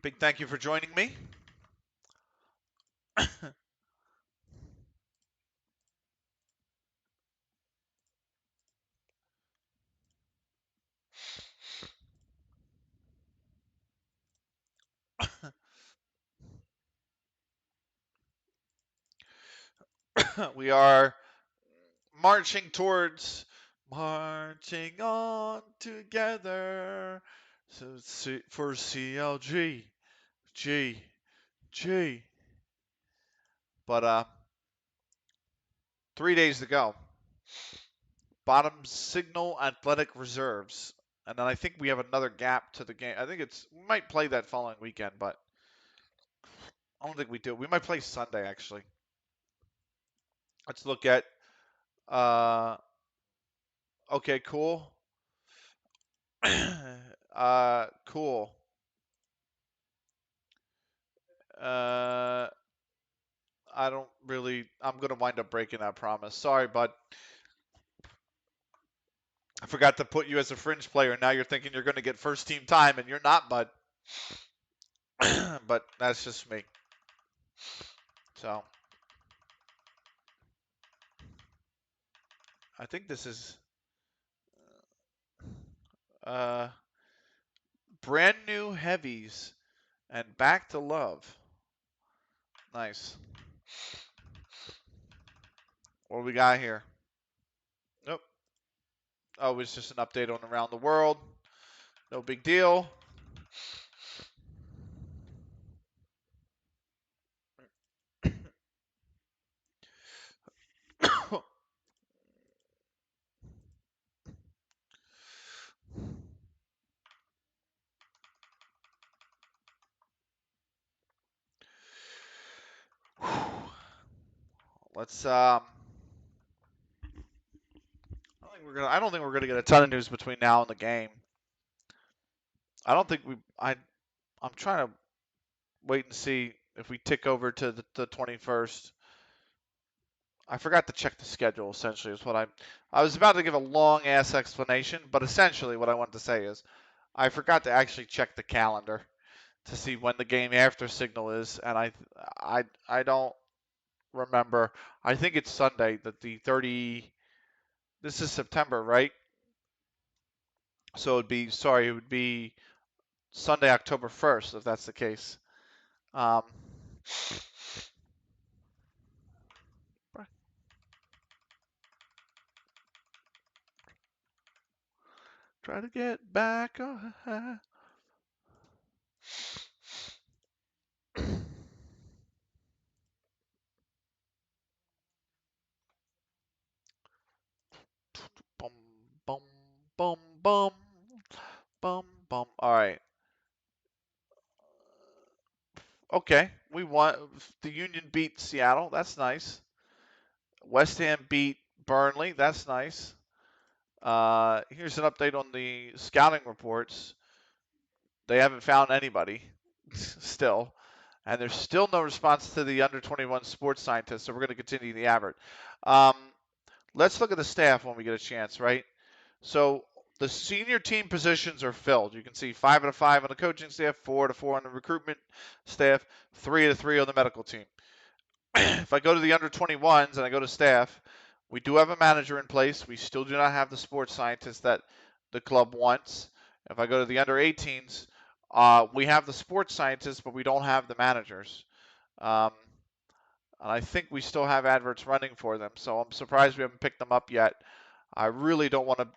Big thank you for joining me. We are marching on together for CLG. G. But 3 days to go. Bottom signal athletic reserves. And then I think we have another gap to the game. I think we might play that following weekend, but I don't think we do. We might play Sunday, actually. Let's look at, okay, cool. Cool. I'm going to wind up breaking that promise. Sorry, bud. I forgot to put you as a fringe player. Now you're thinking you're going to get first team time, and you're not, bud. But that's just me. So, I think this is brand new heavies and back to love. Nice. What do we got here? Nope. Oh, it's just an update on around the world. No big deal. Let's. I don't think we're gonna get a ton of news between now and the game. I don't think we. I'm trying to wait and see if we tick over to the 21st. I forgot to check the schedule. Essentially, is what I was about to give a long ass explanation, but essentially what I wanted to say is I forgot to actually check the calendar to see when the game after Signal is, and I don't remember. I think it's Sunday, that the 30. This is September, right? So it would be Sunday, October 1st, if that's the case. Um, try to get back. Bum, bum, bum, bum, bum, bum. All right. Okay, we won. The Union beat Seattle. That's nice. West Ham beat Burnley. That's nice. Here's an update on the scouting reports. They haven't found anybody still, and there's still no response to the under 21 sports scientist. So we're going to continue the advert. Um, let's look at the staff when we get a chance, right? So the senior team positions are filled. You can see 5 out of 5 on the coaching staff, 4 out of 4 on the recruitment staff, 3 out of 3 on the medical team. If I go to the under 21s and I go to staff, we do have a manager in place. We still do not have the sports scientist that the club wants. If I go to the under 18s, we have the sports scientists, but we don't have the managers. Um, and I think we still have adverts running for them, so I'm surprised we haven't picked them up yet. I really don't want to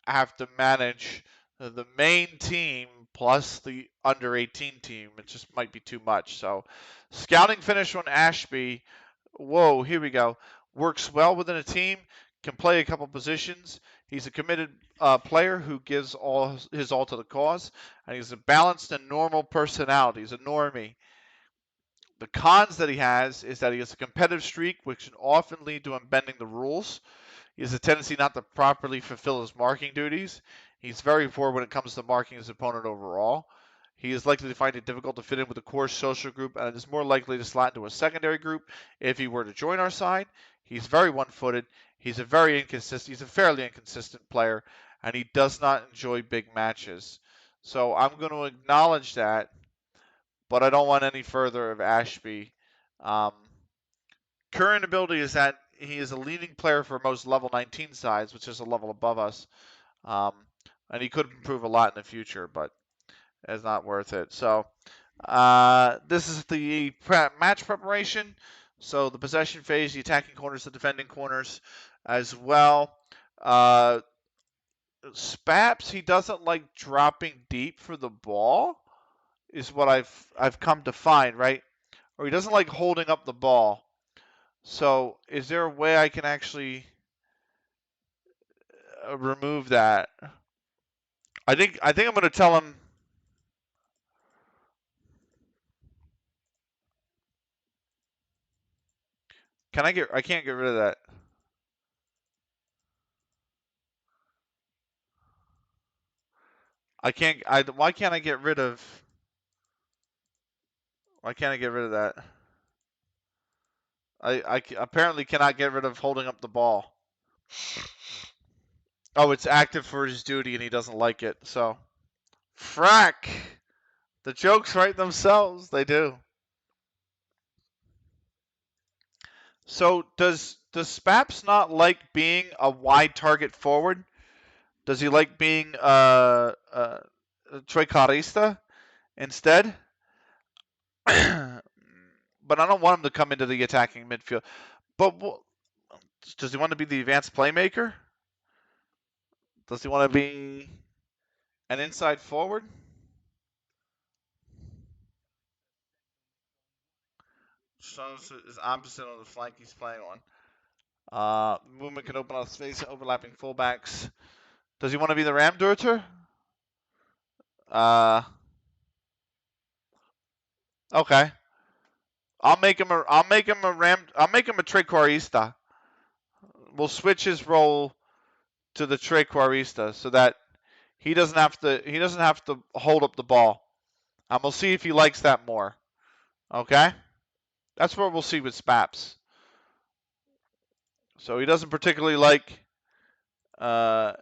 have to manage the main team plus the under 18 team. It just might be too much. So, scouting finish on Ashby. Whoa, here we go. Works well within a team, can play a couple positions. He's a committed player who gives all his all to the cause, and he's a balanced and normal personality. He's a normie. The cons that he has is that he has a competitive streak, which can often lead to him bending the rules. He has a tendency not to properly fulfill his marking duties. He's very poor when it comes to marking his opponent overall. He is likely to find it difficult to fit in with a core social group and is more likely to slot into a secondary group if he were to join our side. He's very one-footed. He's a fairly inconsistent player, and he does not enjoy big matches. So I'm going to acknowledge that, but I don't want any further of Ashby. Um, Current ability is that he is a leading player for most level 19 sides, which is a level above us. Um, and he could improve a lot in the future, but it's not worth it. So this is the match preparation. So the possession phase, the attacking corners, the defending corners as well. Spaps, he doesn't like dropping deep for the ball, is what I've come to find, right? Or he doesn't like holding up the ball. So is there a way I can actually remove that? I think I'm going to tell him. I can't get rid of that. Why can't I get rid of Why can't I get rid of that? I apparently cannot get rid of holding up the ball. Oh, it's active for his duty and he doesn't like it. So, frack. The jokes write themselves. They do. So does Spaps not like being a wide target forward? Does he like being Troicarista instead? But I don't want him to come into the attacking midfield. But does he want to be the advanced playmaker? Does he want to be an inside forward? Shows is opposite on the flank he's playing on. Movement can open up space, overlapping fullbacks. Does he want to be the Ramdurter? Uh, okay. I'll make him a Trequarista. We'll switch his role to the Trequarista so that he doesn't have to hold up the ball. And we'll see if he likes that more. Okay? That's what we'll see with Spaps. So he doesn't particularly like the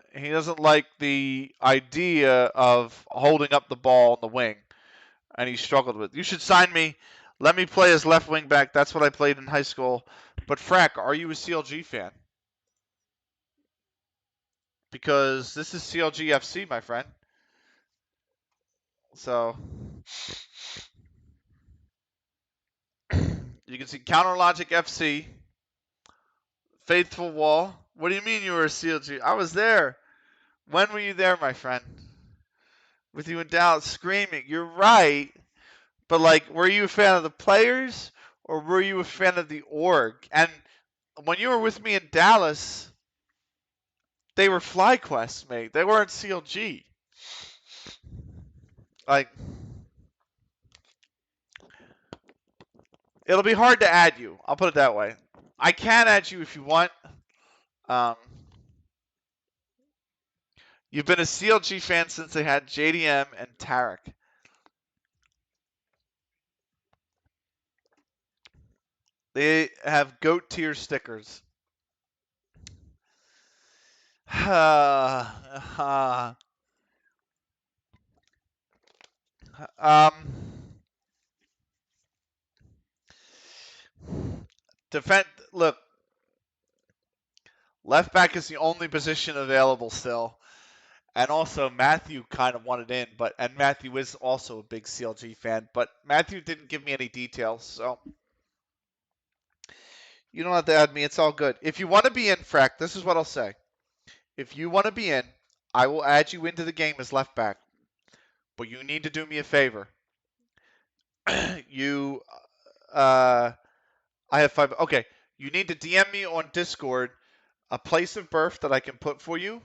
idea of holding up the ball on the wing, and he struggled with. You should sign me. Let me play as left wing back. That's what I played in high school. But Frack, are you a CLG fan? Because this is CLG FC, my friend. So you can see Counter Logic FC, Faithful Wall. What do you mean you were a CLG? I was there. When were you there, my friend? With you in Dallas screaming. You're right. But, like, were you a fan of the players or were you a fan of the org? And when you were with me in Dallas, they were FlyQuest, mate. They weren't CLG. Like, it'll be hard to add you. I'll put it that way. I can add you if you want. Um, you've been a CLG fan since they had JDM and Tarek. They have GOAT tier stickers. um, defend. Look, left back is the only position available still. And also Matthew kind of wanted in, and Matthew is also a big CLG fan, but Matthew didn't give me any details, so you don't have to add me. It's all good. If you want to be in, Frack, this is what I'll say. If you want to be in, I will add you into the game as left back, but you need to do me a favor. I have 5. Okay, you need to DM me on Discord a place of birth that I can put for you,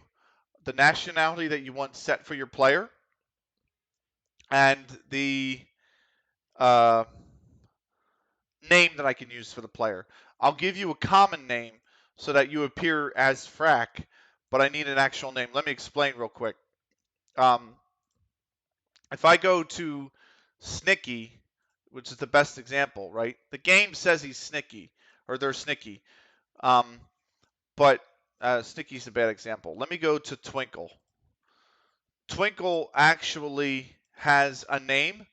the nationality that you want set for your player, and the name that I can use for the player. I'll give you a common name so that you appear as Frack, but I need an actual name. Let me explain real quick. If I go to Snicky, which is the best example, right? The game says he's Snicky, or they're Snicky. But Snicky's a bad example. Let me go to Twinkle. Twinkle actually has a name,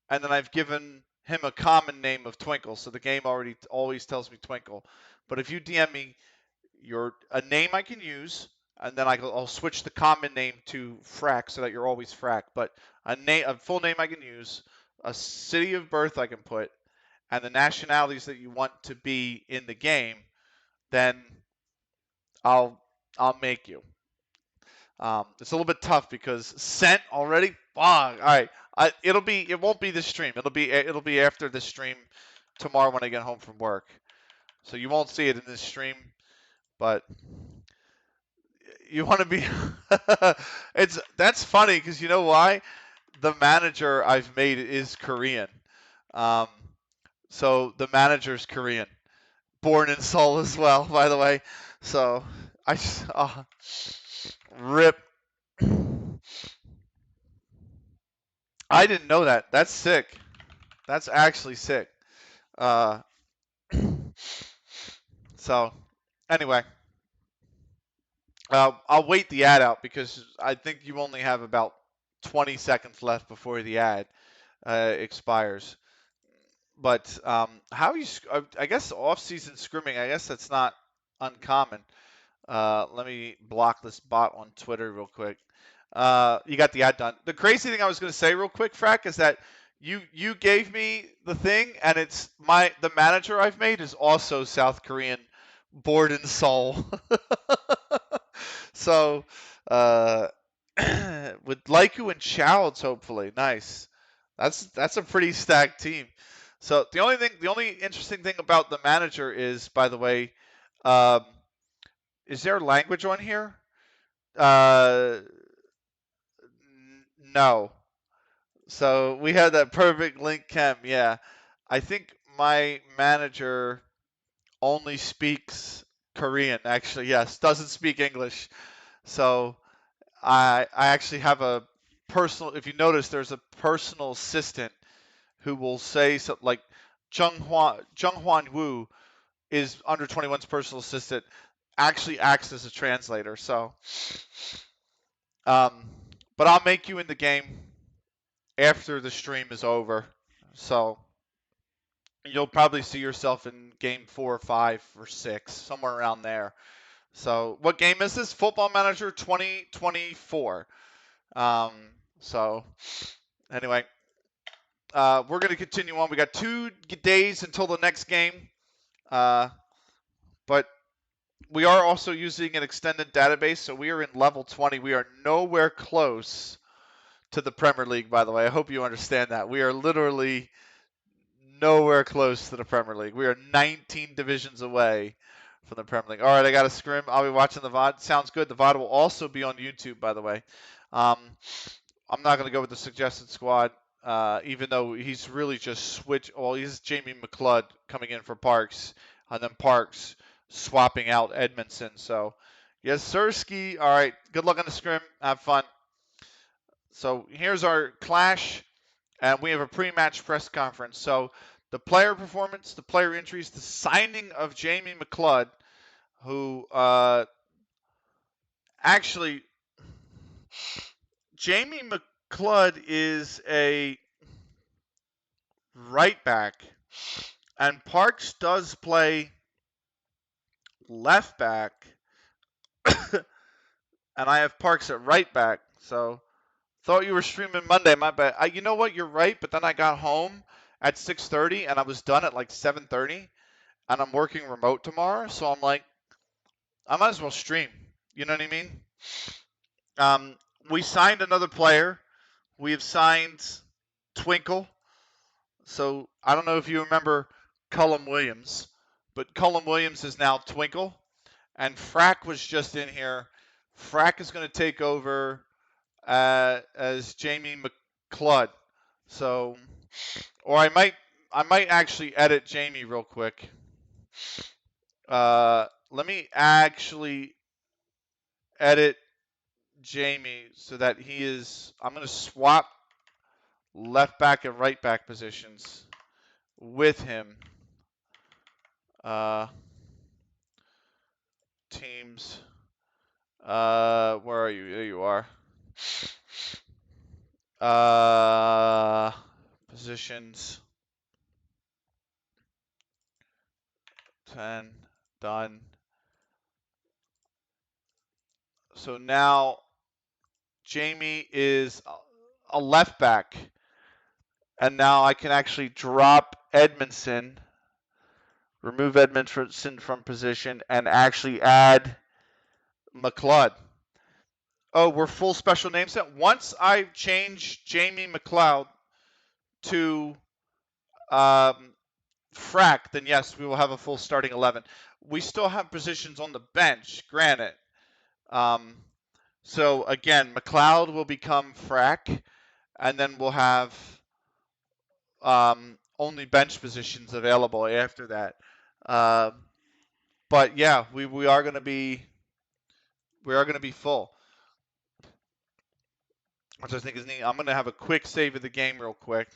and then I've given him a common name of Twinkle, so the game always tells me Twinkle. But if you DM me a name I can use, and then I'll switch the common name to Frack so that you're always Frack. But a full name I can use, a city of birth I can put, and the nationalities that you want to be in the game, then I'll make you. It's a little bit tough because sent already. Fuck. All right. It won't be this stream. It'll be after the stream tomorrow when I get home from work. So you won't see it in this stream, but you want to be. That's funny because you know why? The manager I've made is Korean. So the manager's Korean, born in Seoul as well, by the way. So I just rip. I didn't know that. That's sick. That's actually sick. So anyway, I'll wait the ad out because I think you only have about 20 seconds left before the ad expires. But how you? I guess off-season scrimming. I guess that's not uncommon. Let me block this bot on Twitter real quick. You got the ad done. The crazy thing I was going to say real quick, Frack, is that you gave me the thing, and it's the manager I've made is also South Korean, born in Seoul. So with Laiku and Childs, hopefully, nice. That's a pretty stacked team. So the only interesting thing about the manager is, by the way, is there language on here? No. So we had that perfect link chem. Yeah, I think my manager only speaks Korean. Actually, yes, doesn't speak English. So I actually have a personal. If you notice, there's a personal assistant who will say something like Jung Hwan Woo is under 21's personal assistant. Actually acts as a translator. So, um, but I'll make you in the game after the stream is over. So you'll probably see yourself in game 4 or 5 or 6, somewhere around there. So what game is this? Football Manager 2024. Um, so anyway, we're going to continue on. We got 2 days until the next game, but we are also using an extended database, so we are in level 20. We are nowhere close to the Premier League, by the way. I hope you understand that. We are literally nowhere close to the Premier League. We are 19 divisions away from the Premier League. All right, I got a scrim. I'll be watching the VOD. Sounds good. The VOD will also be on YouTube, by the way. Um, I'm not going to go with the suggested squad, even though he's really just switched. Well, he's Jamie McClud coming in for Parks, and then Parks swapping out Edmondson. So, yes, Sirski. All right, good luck on the scrim. Have fun. So here's our clash, and we have a pre-match press conference. So the player performance, the player injuries, the signing of Jamie McClud, who actually Jamie McClud is a right back, and Parks does play left back, and I have Parks at right back. So thought you were streaming Monday, my bad. You know what? You're right, but then I got home at 6:30 and I was done at like 7:30, and I'm working remote tomorrow, so I'm like, I might as well stream. You know what I mean? Um, we signed another player. We have signed Twinkle. So I don't know if you remember Cullum Williams, but Cullum Williams is now Twinkle, and Frack was just in here. Frack is going to take over as Jamie McClud. So, or I might actually edit Jamie real quick. Let me actually edit Jamie so that he is. I'm going to swap left back and right back positions with him. Teams. Where are you? There you are. Positions. 10. Done. So now Jamie is a left back. And now I can actually drop Edmondson, remove Edmondson from position, and actually add McClud. Oh, we're full special name set. Once I change Jamie McLeod to Frack, then yes, we will have a full starting 11. We still have positions on the bench, granted. So again, McLeod will become Frack, and then we'll have only bench positions available after that. But yeah, we are going to be full, which I think is neat. I'm going to have a quick save of the game real quick.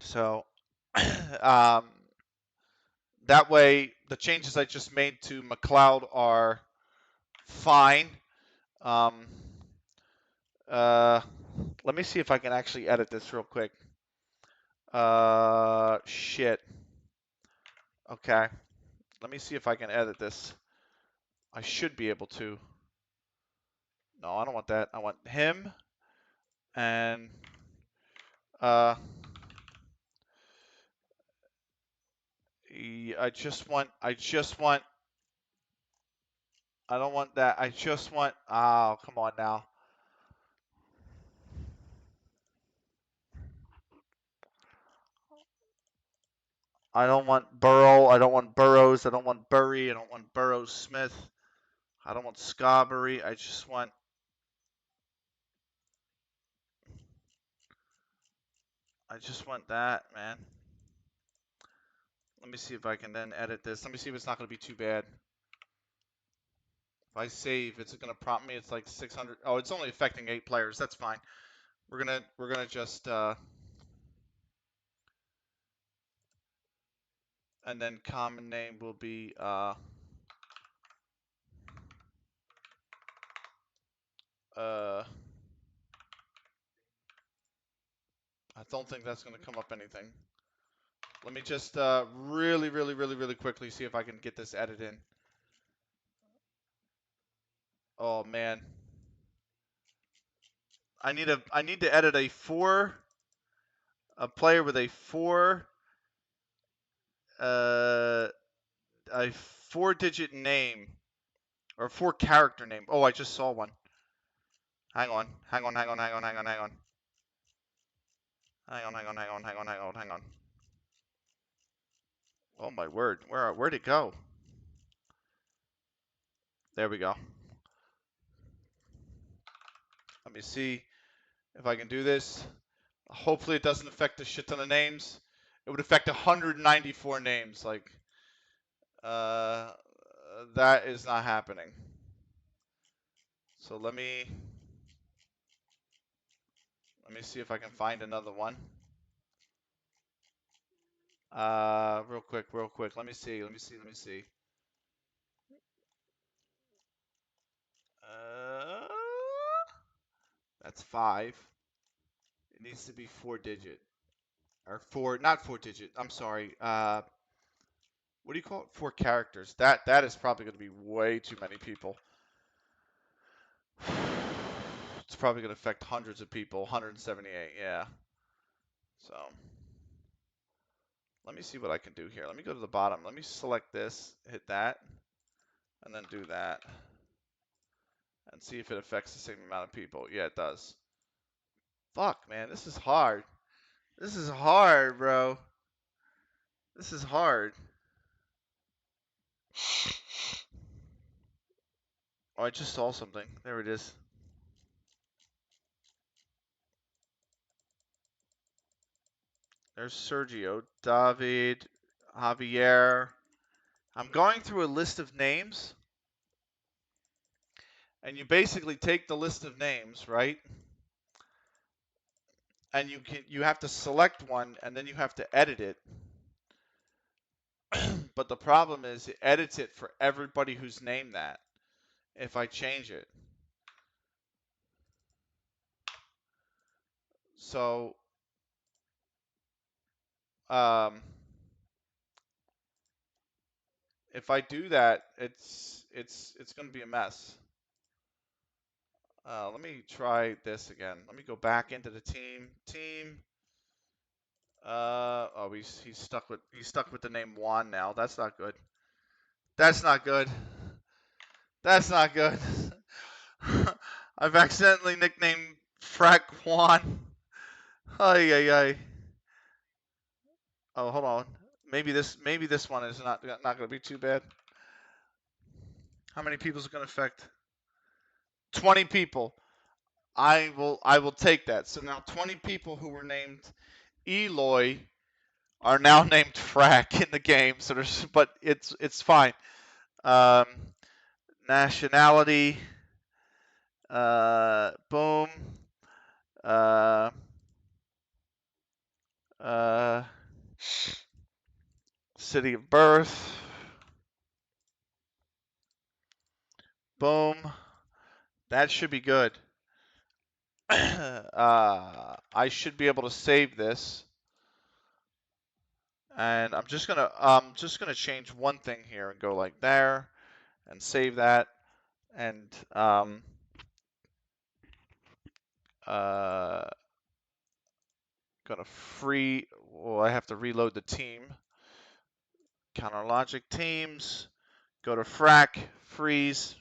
So that way, the changes I just made to McLeod are fine. Let me see if I can actually edit this real quick. Shit. Okay. Let me see if I can edit this. I should be able to. No, I don't want that. I want him and I just want I don't want that. I just want oh, come on now. I don't want Burrow. I don't want Burrows. I don't want Burry. I don't want Burrows Smith. I don't want Scobbery. I just want I just want that, man. Let me see if I can then edit this. Let me see if it's not going to be too bad. If I save, it's going to prompt me. It's like 600. Oh, it's only affecting 8 players. That's fine. We're gonna just and then common name will be I don't think that's going to come up anything. Let me just really quickly see if I can get this edited in. Oh man. I need to edit a player with a 4-digit name or 4-character name. Oh, I just saw one. Hang on. Hang on. Oh my word. Where'd it go? There we go. Let me see if I can do this. Hopefully it doesn't affect a shit ton of names. It would affect 194 names. Like, that is not happening. So let me see if I can find another one. Real quick. Let me see. That's 5. It needs to be 4-digit. Or not 4-digit. I'm sorry. What do you call it? 4 characters. That is probably going to be way too many people. It's probably going to affect hundreds of people. 178. Yeah. So let me see what I can do here. Let me go to the bottom. Let me select this, hit that, and then do that, and see if it affects the same amount of people. Yeah, it does. Fuck, man, this is hard. This is hard, bro. This is hard. Oh, I just saw something. There it is. There's Sergio, David, Javier. I'm going through a list of names, and you basically take the list of names, right? And you have to select one, and then you have to edit it. But the problem is it edits it for everybody who's named that if I change it. So if I do that, it's going to be a mess. Let me try this again. Let me go back into the team. Oh, he's stuck with the name Juan now. That's not good. That's not good. That's not good. I've accidentally nicknamed Frack Juan. Ay. Oh, hold on. Maybe this one is not going to be too bad. How many people is it going to affect? 20 people. I will take that. So now 20 people who were named Eloy are now named Frack in the game. So but it's fine. Nationality. Boom. City of birth. Boom. That should be good. I should be able to save this. And I'm just gonna change one thing here and go like there and save that. And gonna I have to reload the team. Counter logic teams. Go to frac, freeze.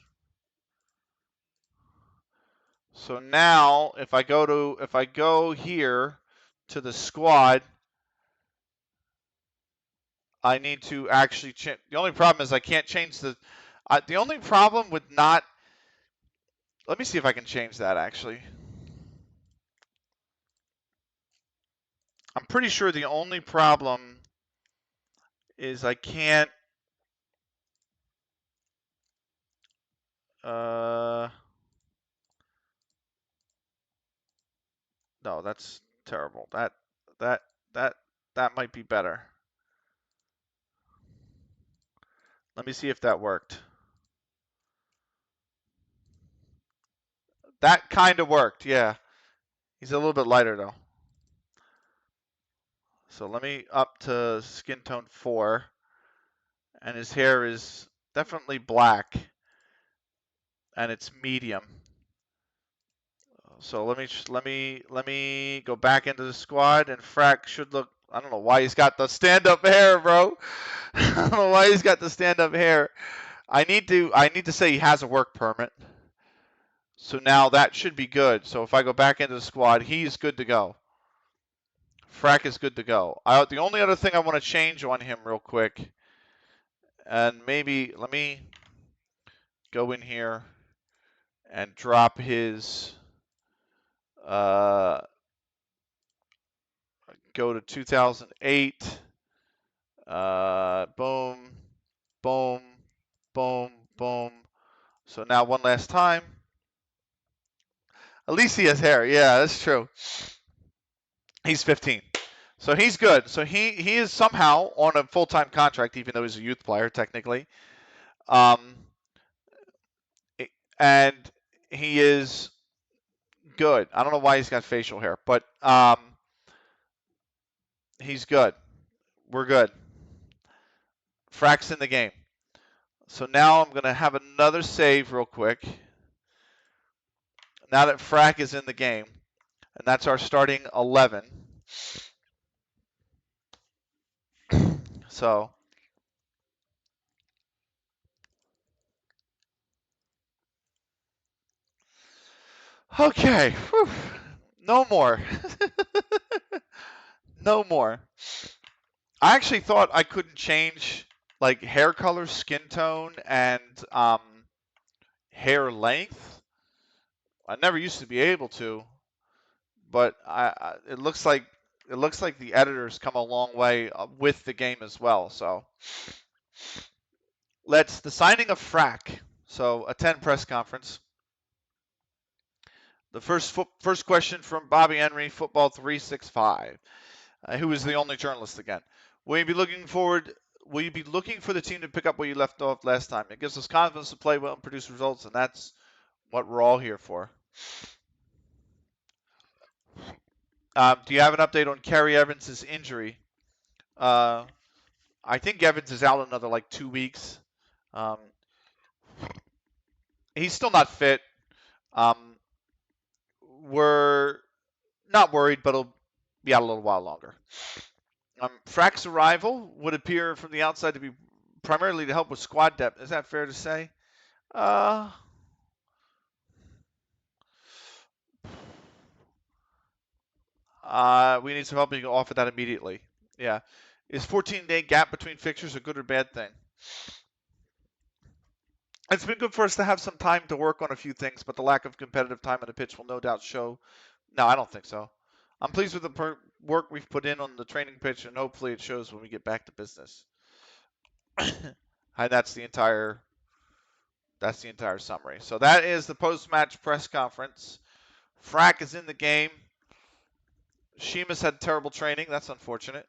So now if I go here to the squad, I need to actually change. The only problem is I can't change the only problem with not. Let me see if I can change that actually. I'm pretty sure the only problem is I can't. No, that's terrible. That that that might be better. Let me see if that worked. That kind of worked, yeah. He's a little bit lighter though. So let me up to skin tone 4, and his hair is definitely black, and it's medium. So let me go back into the squad, and Frack should look. I don't know why he's got the stand-up hair, bro. I don't know why he's got the stand-up hair. I need to say he has a work permit. So now that should be good. So if I go back into the squad, he's good to go. Frack is good to go. The only other thing I want to change on him real quick, and maybe let me go in here and drop his, go to 2008, boom, boom, boom, boom. So now one last time. At least he has hair. Yeah, that's true. He's 15. So he's good. So he is somehow on a full-time contract, even though he's a youth player technically. Um, and he is good. I don't know why he's got facial hair, but he's good. We're good. Frack's in the game. So now I'm going to have another save real quick. Now that Frack is in the game, and that's our starting 11. So, okay. Whew. No more. No more. I actually thought I couldn't change like hair color, skin tone, and hair length. I never used to be able to, but it looks like the editors come a long way with the game as well. So the signing of Frack. So attend press conference. The first question from Bobby Henry, Football 365, who is the only journalist again. Will you be looking for the team to pick up where you left off last time? It gives us confidence to play well and produce results, and that's what we're all here for. Do you have an update on Kerry Evans' injury? I think Evans is out another like 2 weeks. He's still not fit. We're not worried, but he'll be out a little while longer. Frack's arrival would appear from the outside to be primarily to help with squad depth. Is that fair to say? We need some help. You can offer that immediately. Yeah. Is 14-day gap between fixtures a good or bad thing? It's been good for us to have some time to work on a few things, but the lack of competitive time on the pitch will no doubt show. No, I don't think so. I'm pleased with the work we've put in on the training pitch, and hopefully it shows when we get back to business. And that's the entire summary. So that is the post-match press conference. Frack is in the game. Sheamus had terrible training. That's unfortunate.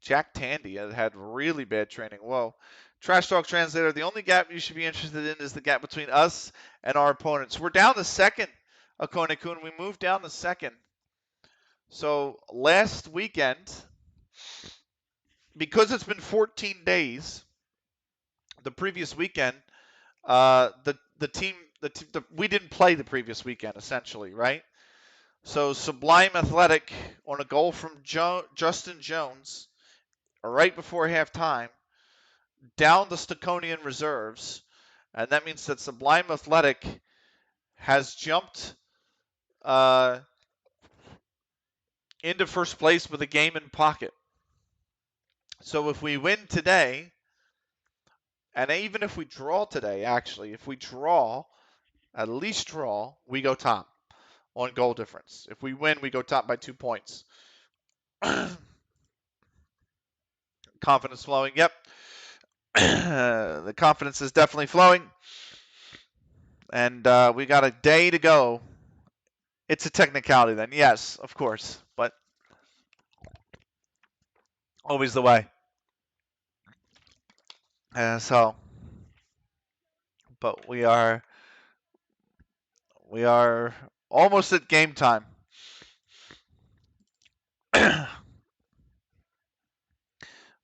Jack Tandy had really bad training. Whoa. Trash Talk Translator, the only gap you should be interested in is the gap between us and our opponents. We're down to second, Akone-kun. We moved down to second. So last weekend, because it's been 14 days, the previous weekend, we didn't play the previous weekend, essentially, right? So Sublime Athletic, on a goal from Justin Jones, right before halftime, down the Staconian reserves, and that means that Sublime Athletic has jumped into first place with a game in pocket. So if we win today, and even if we draw today, actually, if we draw, at least draw, we go top on goal difference. If we win, we go top by 2 points. Confidence flowing. Yep. The confidence is definitely flowing. And we got a day to go. It's a technicality then. Yes, of course. But always the way. So, but we are almost at game time.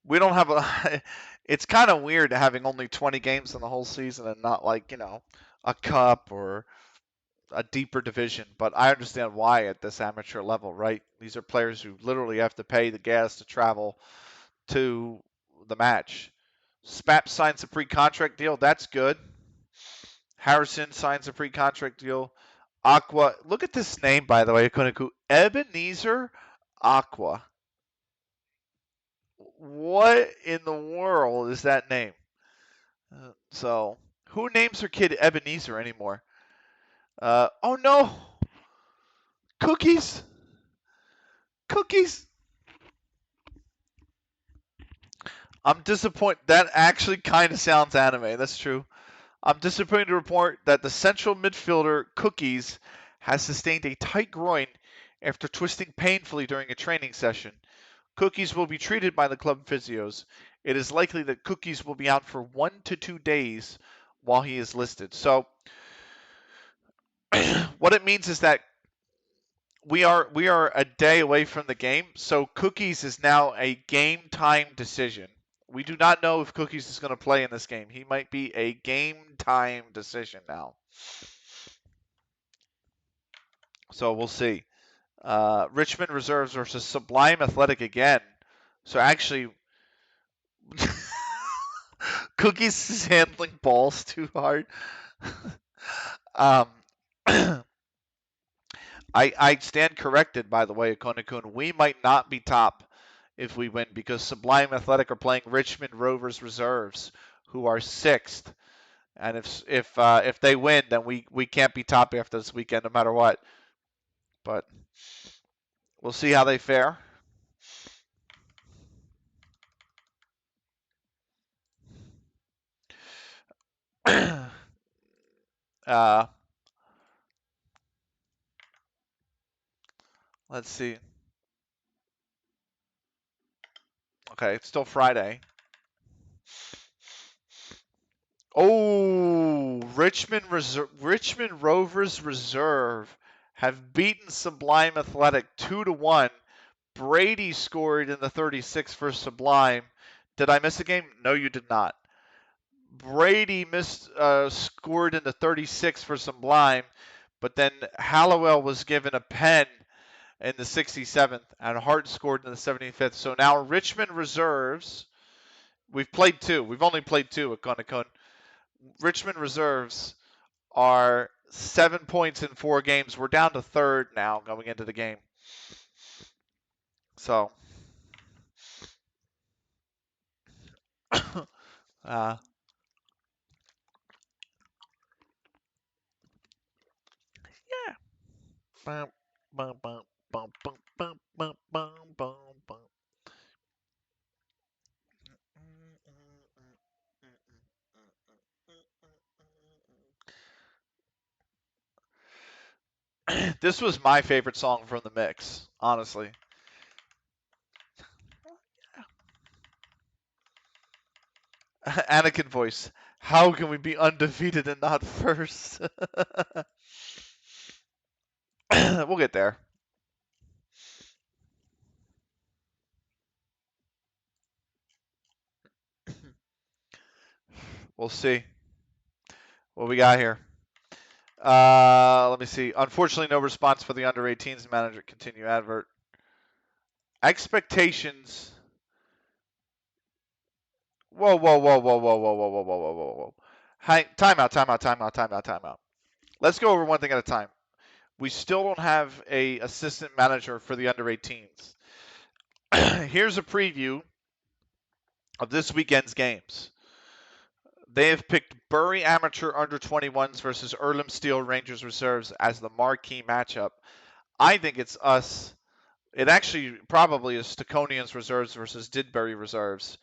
We don't have a. It's kind of weird having only 20 games in the whole season and not like a cup or a deeper division. But I understand why at this amateur level, right? These are players who literally have to pay the gas to travel to the match. Spap signs a pre-contract deal. That's good. Harrison signs a pre-contract deal. Aqua. Look at this name, by the way, Kuniku. Ebenezer Aqua. What in the world is that name? So, who names their kid Ebenezer anymore? Oh no! Cookies! Cookies! I'm disappointed. That actually kind of sounds anime. That's true. I'm disappointed to report that the central midfielder Cookies has sustained a tight groin after twisting painfully during a training session. Cookies will be treated by the club physios. It is likely that Cookies will be out for 1 to 2 days while he is listed. So, what it means is that we are a day away from the game, so Cookies is now a game time decision. We do not know if Cookies is going to play in this game. He might be a game time decision now. So we'll see. Richmond reserves versus Sublime Athletic again. So actually, Cookies is handling balls too hard. um, I stand corrected, by the way, Konakun. We might not be top if we win because Sublime Athletic are playing Richmond Rovers reserves, who are sixth. And if they win, then we can't be top after this weekend, no matter what. But we'll see how they fare. Let's see. Okay, it's still Friday. Oh, Richmond Rovers Reserve have beaten Sublime Athletic 2-1. Brady scored in the 36th for Sublime. Did I miss a game? No, you did not. Brady scored in the 36th for Sublime, but then Hallowell was given a pen in the 67th, and Hart scored in the 75th. So now Richmond Reserves, we've played two. We've only played two at Conacon. Richmond Reserves are 7 points in 4 games. We're down to third now going into the game. So, yeah. Bum, bum, bum, bum, bum, bum, bum, bum, bum, bum. This was my favorite song from the mix, honestly. Anakin voice. How can we be undefeated and not first? We'll get there. We'll see what we got here. Let me see. Unfortunately, no response for the under 18s manager. Continue advert. Expectations. Whoa, whoa, whoa, whoa, whoa, whoa, whoa, whoa, whoa, whoa, whoa, whoa. Timeout, timeout, timeout, timeout, timeout. Let's go over one thing at a time. We still don't have a assistant manager for the under 18s. Here's a preview of this weekend's games. They have picked Bury Amateur under 21s versus Earlham Steel Rangers Reserves as the marquee matchup. I think it's us It actually probably is Staconian's reserves versus Didbury reserves,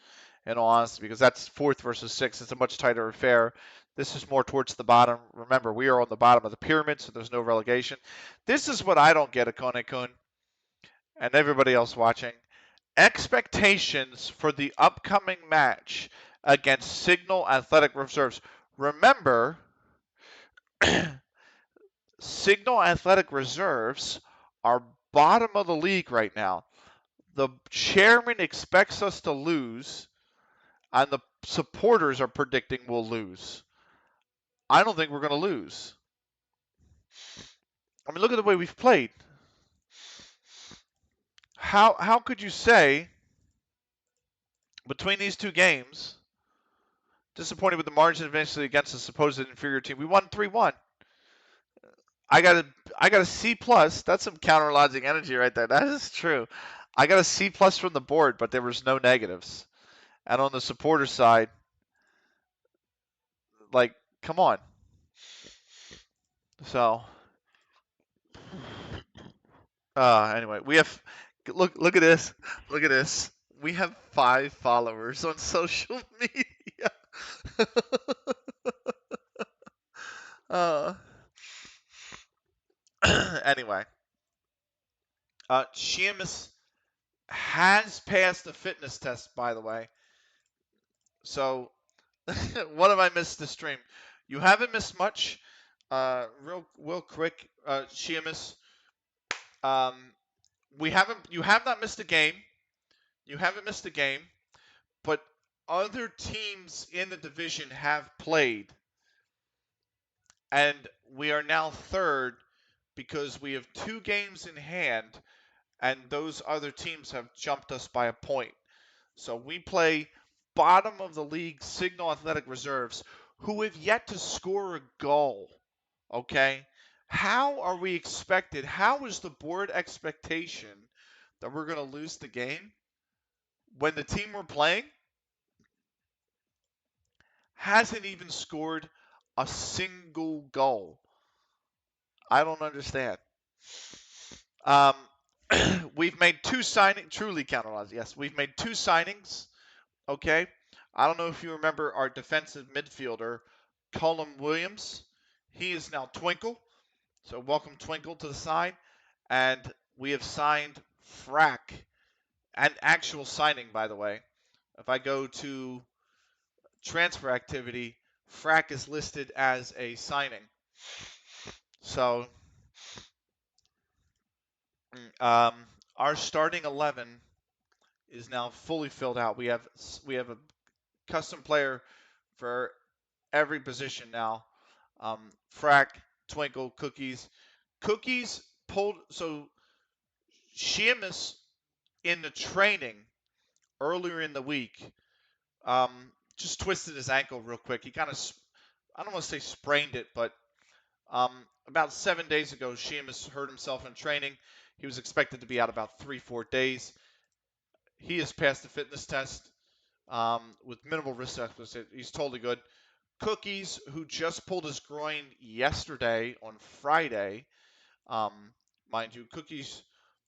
in all honesty, because that's fourth versus sixth. It's a much tighter affair. This is more towards the bottom. Remember, we are on the bottom of the pyramid, so there's no relegation. This is what I don't get, Akone-kun, and everybody else watching. Expectations for the upcoming match against Signal Athletic Reserves. Remember, Signal Athletic Reserves are bottom of the league right now. The chairman expects us to lose, and the supporters are predicting we'll lose. I don't think we're going to lose. I mean, look at the way we've played. How could you say between these two games, disappointed with the margin eventually against a supposed inferior team? We won 3-1. I got a C plus. That's some counterlogic energy right there. That is true. I got a C plus from the board, but there was no negatives. And on the supporter side, like, come on. So, anyway, we have look at this. Look at this. We have 5 followers on social media. uh, anyway, Seamus has passed the fitness test, by the way. So, what have I missed this stream? You haven't missed much. Real quick, Seamus. Um, You have not missed a game. You haven't missed a game, but other teams in the division have played, and we are now third because we have 2 games in hand, and those other teams have jumped us by a point. So we play bottom of the league Signal Athletic Reserves, who have yet to score a goal. Okay? How are we expected? How is the board expectation that we're going to lose the game when the team we're playing hasn't even scored a single goal? I don't understand. Um, we've made 2 signings, truly counterlines. Yes, we've made 2 signings. Okay. I don't know if you remember our defensive midfielder, Cullum Williams. He is now Twinkle. So welcome Twinkle to the side. And we have signed Frack. An actual signing, by the way. If I go to transfer activity, Frack is listed as a signing. So our starting 11 is now fully filled out. We have a custom player for every position now. Frack, Twinkle, Cookies. Cookies pulled, so Seamus in the training earlier in the week just twisted his ankle real quick. He kind of, I don't want to say sprained it, but about 7 days ago, Seamus hurt himself in training. He was expected to be out about 3-4 days. He has passed the fitness test with minimal risk. He's totally good. Cookies, who just pulled his groin yesterday on Friday, mind you, Cookies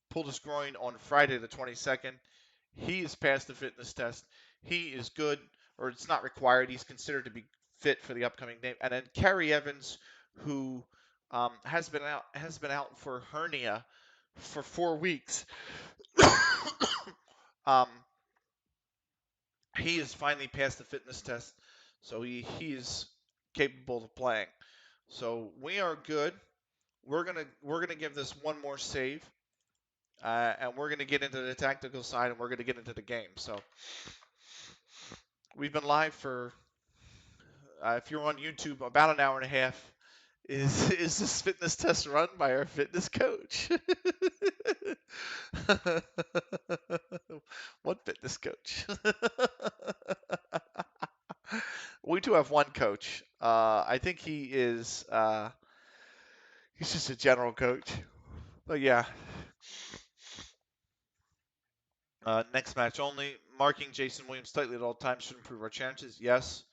pulled his groin on Friday the 22nd. He has passed the fitness test. He is good, or it's not required. He's considered to be fit for the upcoming game. And then Kerry Evans, who has been out for hernia for 4 weeks. He has finally passed the fitness test, so he is capable of playing. So we are good. We're gonna give this one more save, and we're gonna get into the tactical side, and we're gonna get into the game. So we've been live for, if you're on YouTube, about an hour and a half. Is this fitness test run by our fitness coach? What fitness coach? We do have one coach. I think he is. He's just a general coach. But yeah. Next match only. Marking Jason Williams tightly at all times should improve our chances. Yes.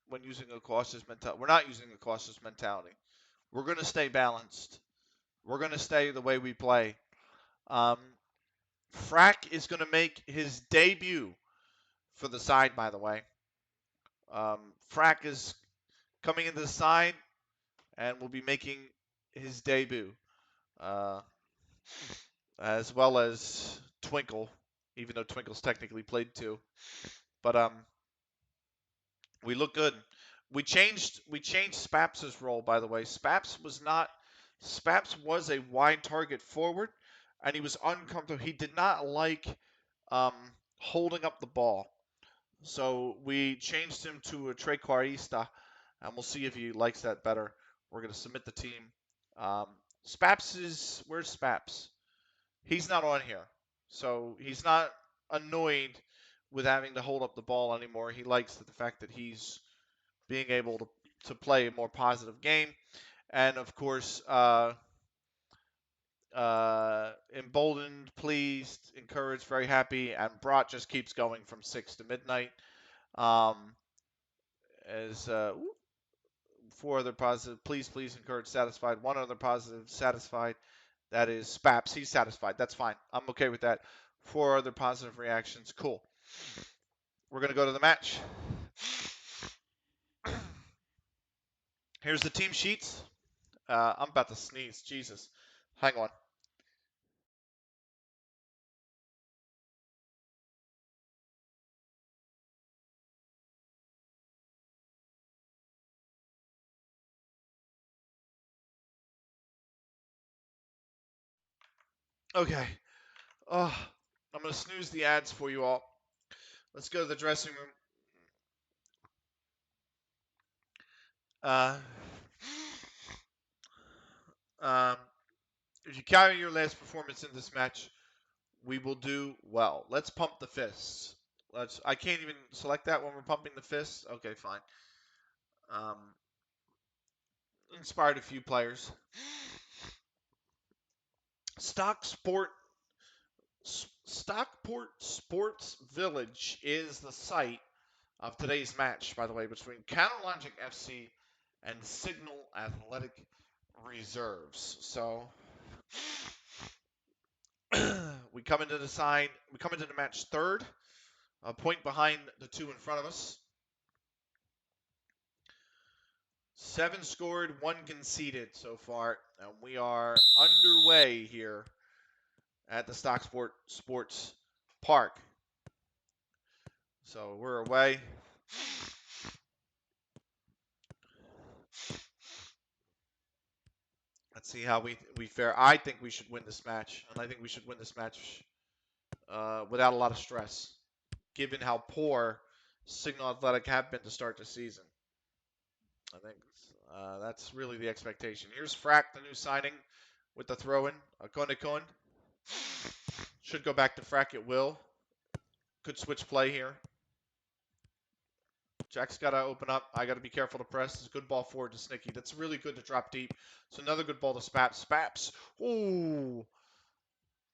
When using a cautious mentality. We're not using a cautious mentality. We're going to stay balanced. We're going to stay the way we play. Um, Frack is going to make his debut for the side, by the way. Frack is coming into the side and will be making his debut, uh, as well as Twinkle, even though Twinkle's technically played too. But we look good. We changed Spaps' role, by the way. Spaps was a wide target forward, and he was uncomfortable. He did not like um, holding up the ball. So we changed him to a trequartista, and we'll see if he likes that better. We're going to submit the team. Um, where's Spaps? He's not on here. So he's not annoyed with having to hold up the ball anymore. He likes the fact that he's being able to play a more positive game. And of course, emboldened, pleased, encouraged, very happy, and Brought just keeps going from 6 to midnight. Um, as four other positive, please, encouraged, satisfied. One other positive, satisfied. That is Spaps. He's satisfied. That's fine. I'm okay with that. Four other positive reactions. Cool. We're going to go to the match. Here's the team sheets. I'm about to sneeze. Jesus. Hang on. Okay. Oh, I'm going to snooze the ads for you all. Let's go to the dressing room. Uh, um, if you carry your last performance in this match, we will do well. Let's pump the fists. I can't even select that when we're pumping the fists. Okay, fine. Um, inspired a few players. Stock Sport Stockport Sports Village is the site of today's match, by the way, between Counterlogic FC and Signal Athletic Reserves. So we come into the match third, a point behind the two in front of us. 7 scored, 1 conceded so far, and we are underway here at the Stockport Sports Park. So we're away. Let's see how we fare. I think we should win this match, and I think we should win this match without a lot of stress, given how poor Signal Athletic have been to start the season. I think that's really the expectation. Here's Frack, the new signing, with the throw-in. Akonikon. Should go back to Frack, it will. Good switch play here. Jack's got to open up. I got to be careful to press. It's a good ball forward to Snicky. That's really good to drop deep. It's another good ball to Spaps. Spaps. Ooh.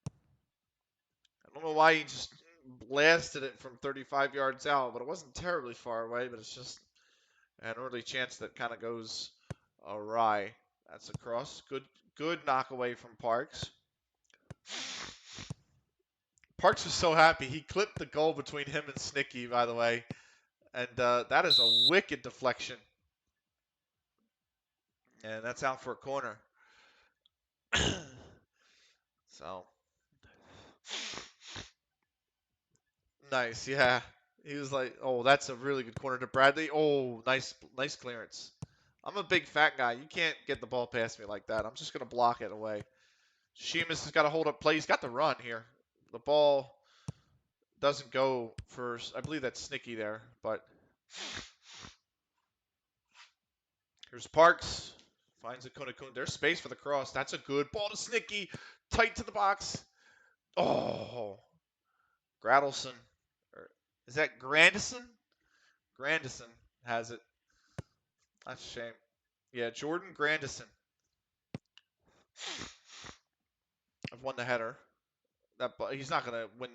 I don't know why he just blasted it from 35 yards out, but it wasn't terribly far away, but it's just an early chance that kind of goes awry. That's a cross. Good knock away from Parks. Parks was so happy. He clipped the goal between him and Snicky, by the way. And that is a wicked deflection. And that's out for a corner. So, nice, yeah. He was like, oh, that's a really good corner to Bradley. Oh, nice clearance. I'm a big fat guy. You can't get the ball past me like that. I'm just going to block it away. Sheamus has got to hold up play. He's got the run here. The ball doesn't go first. I believe that's Snicky there, but here's Parks. Finds a Kunakun. There's space for the cross. That's a good ball to Snicky. Tight to the box. Oh, Gradelson. Is that Grandison? Grandison has it. That's a shame. Yeah, Jordan Grandison. I've won the header. He's not gonna win.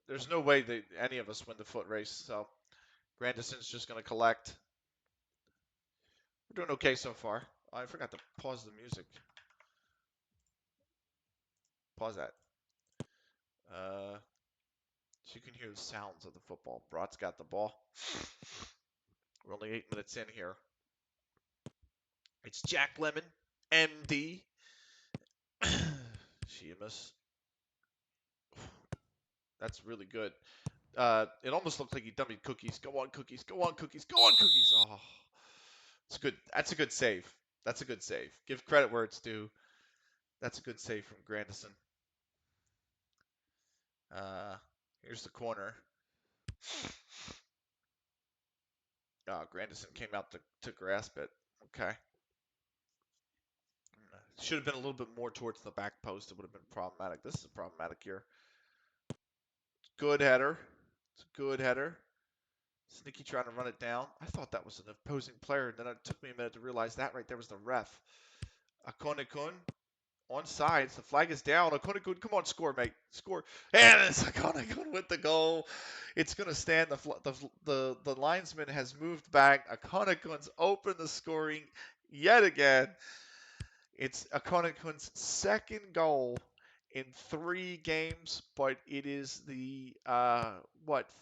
There's no way that any of us win the foot race. So Grandison's just gonna collect. We're doing okay so far. Oh, I forgot to pause the music. Pause that. So you can hear the sounds of the football. Brat's got the ball. We're only 8 minutes in here. It's Jack Lemon, MD. Sheamus. That's really good. It almost looked like he dummied Cookies. Go on, Cookies. Go on, Cookies. Go on, Cookies. Oh, it's good. That's a good save. That's a good save. Give credit where it's due. That's a good save from Grandison. Here's the corner. Grandison came out to grasp it. Okay. Should have been a little bit more towards the back post. It would have been problematic. This is problematic here. Good header. It's a good header. Sneaky trying to run it down. I thought that was an opposing player, and then it took me a minute to realize that right there was the ref. Akonekun on sides. The flag is down. Akonekun, come on, score, mate. Score. And it's Akonekun with the goal. It's going to stand. The linesman has moved back. Akonekun's opened the scoring yet again. It's Akonekun's second goal in 3 games, but it is the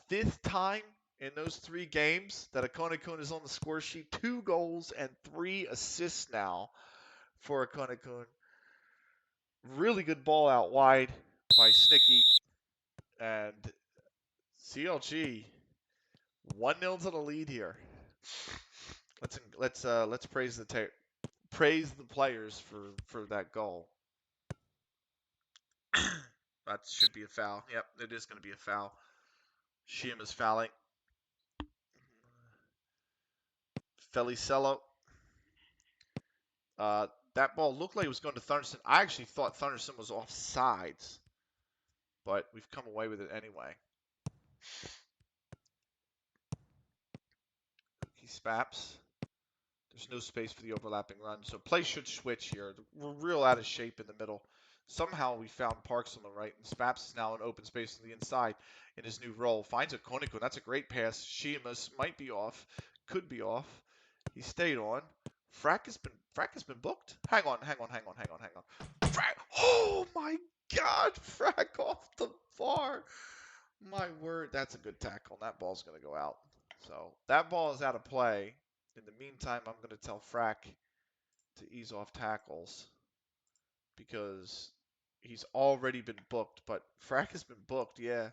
fifth time in those 3 games that Akonekun is on the score sheet. 2 goals and 3 assists now for Akonekun. Really good ball out wide by Snicky, and CLG 1-0 to the lead here. Let's praise the players for that goal. That should be a foul. Yep, it is going to be a foul. Sheamus fouling. Felicello. That ball looked like it was going to Thunderson. I actually thought Thunderson was offsides, but we've come away with it anyway. He spaps. There's no space for the overlapping run, so play should switch here. We're real out of shape in the middle. Somehow we found Parks on the right, and Spaps is now in open space on the inside in his new role. Finds a Koniko. That's a great pass. Sheamus might be off. Could be off. He stayed on. Frack has been booked. Hang on. Frack. Oh my God! Frack off the bar. My word, that's a good tackle. That ball's going to go out. So that ball is out of play. In the meantime, I'm going to tell Frack to ease off tackles because he's already been booked. But Frack has been booked, yeah.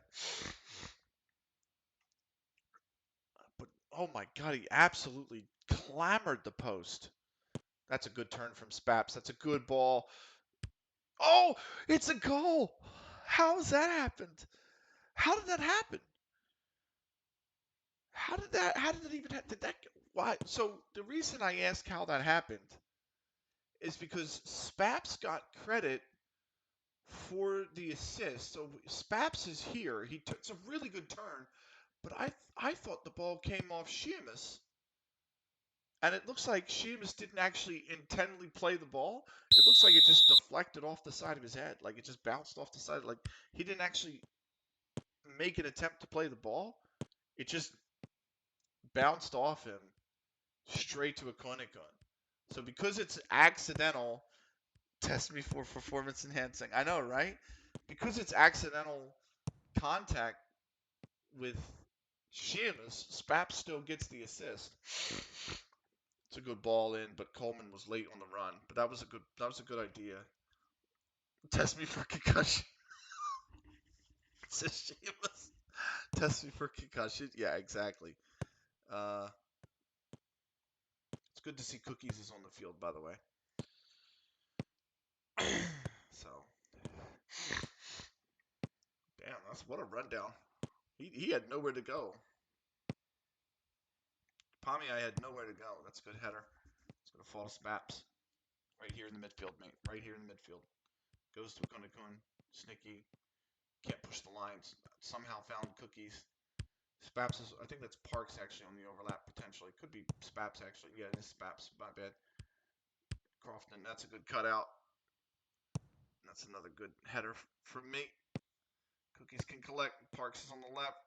But oh my God, he absolutely clambered the post. That's a good turn from Spaps. That's a good ball. Oh, it's a goal. How's that happened? How did that happen? How did that even happen? Why? So the reason I ask how that happened is because Spaps got credit for the assist. So Spaps is here. It's a really good turn, but I thought the ball came off Sheamus. And it looks like Sheamus didn't actually intently play the ball. It looks like it just deflected off the side of his head. Like it just bounced off the side. Like he didn't actually make an attempt to play the ball. It just bounced off him straight to a Konikon. So because it's accidental, test me for performance enhancing. I know, right? Because it's accidental contact with Sheamus, Spaps still gets the assist. It's a good ball in, but Coleman was late on the run. But that was a good idea. Test me for concussion. Says Sheamus. Test me for concussion. Yeah, exactly. It's good to see Cookies is on the field, by the way. So, damn, what a rundown. He had nowhere to go. Pommy, I had nowhere to go. That's a good header. It's going to fall to Spaps. Right here in the midfield, mate. Right here in the midfield. Goes to Kunakun. Snicky. Can't push the lines. Somehow found Cookies. Spaps is, I think that's Parks actually on the overlap potentially. Could be Spaps actually. Yeah, it is Spaps. My bad. Crofton, that's a good cutout. That's another good header from me. Cookies can collect. Parks is on the left.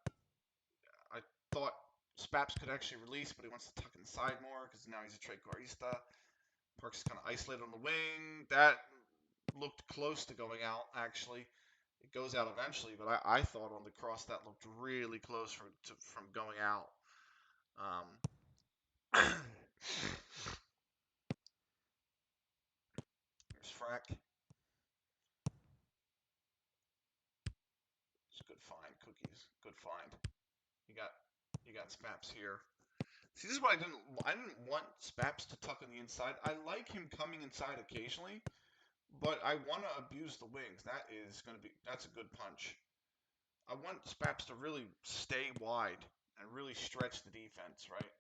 I thought Spaps could actually release, but he wants to tuck inside more because now he's a Trequarista. Parks is kind of isolated on the wing. That looked close to going out, actually. It goes out eventually, but I thought on the cross that looked really close from going out. Here's Frack. It's a good find, Cookies. Good find. You got Spaps here. See, this is what I didn't want Spaps to tuck on the inside. I like him coming inside occasionally, but I want to abuse the wings. That's a good punch. I want Spaps to really stay wide and really stretch the defense, right?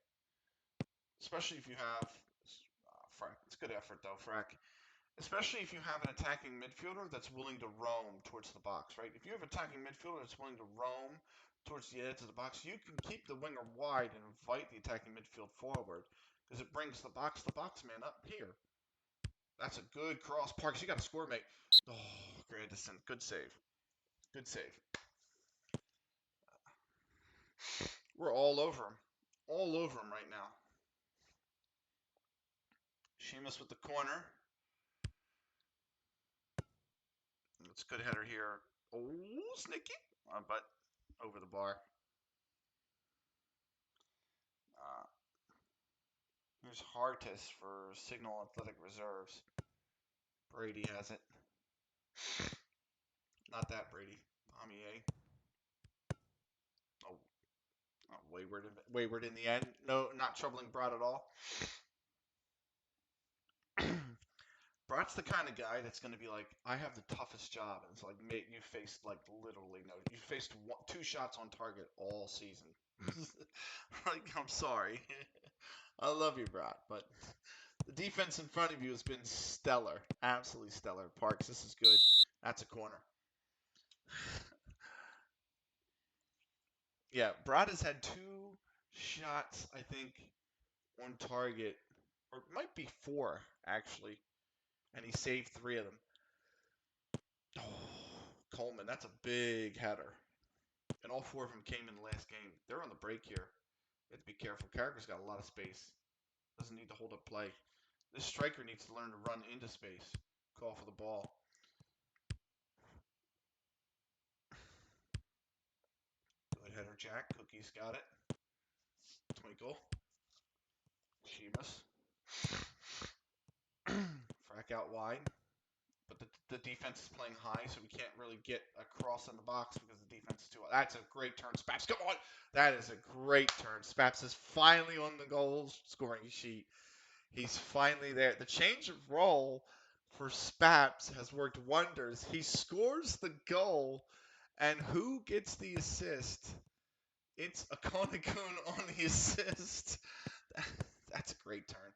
Especially if you have Frack. It's good effort though, Frack. Especially if you have an attacking midfielder that's willing to roam towards the box, right? If you have an attacking midfielder that's willing to roam towards the edge of the box, you can keep the winger wide and invite the attacking midfield forward because it brings the box man up here. That's a good cross. Parks, you got to score, mate. Oh, Grandison, good save. Good save. We're all over him. All over him right now. Sheamus with the corner. It's a good header here. Oh, sneaky. But over the bar. Here's Hartis for Signal Athletic Reserves. Brady has it. Not that Brady. Pommier. Oh, wayward in the end. No, not troubling Brad at all. Brad's the kind of guy that's going to be like, I have the toughest job. And it's like, mate, you faced like literally no. You faced two shots on target all season. Like, I'm sorry. I love you, Brad, but the defense in front of you has been stellar. Absolutely stellar. Parks, this is good. That's a corner. Yeah, Brad has had two shots, I think, on target, or it might be four, actually, and he saved three of them. Oh, Coleman, that's a big header. And all four of them came in the last game. They're on the break here. You have to be careful. Carragher's got a lot of space. Doesn't need to hold up play. This striker needs to learn to run into space. Call for the ball. Good header, Jack. Cookie's got it. Twinkle. Sheamus. Frack out wide. But the defense is playing high, so we can't really get across in the box because the defense is too high. That's a great turn. Spaps, come on! That is a great turn. Spaps is finally on the goal scoring sheet. He's finally there. The change of role for Spaps has worked wonders. He scores the goal, and who gets the assist? It's a Konakun on the assist. That's a great turn.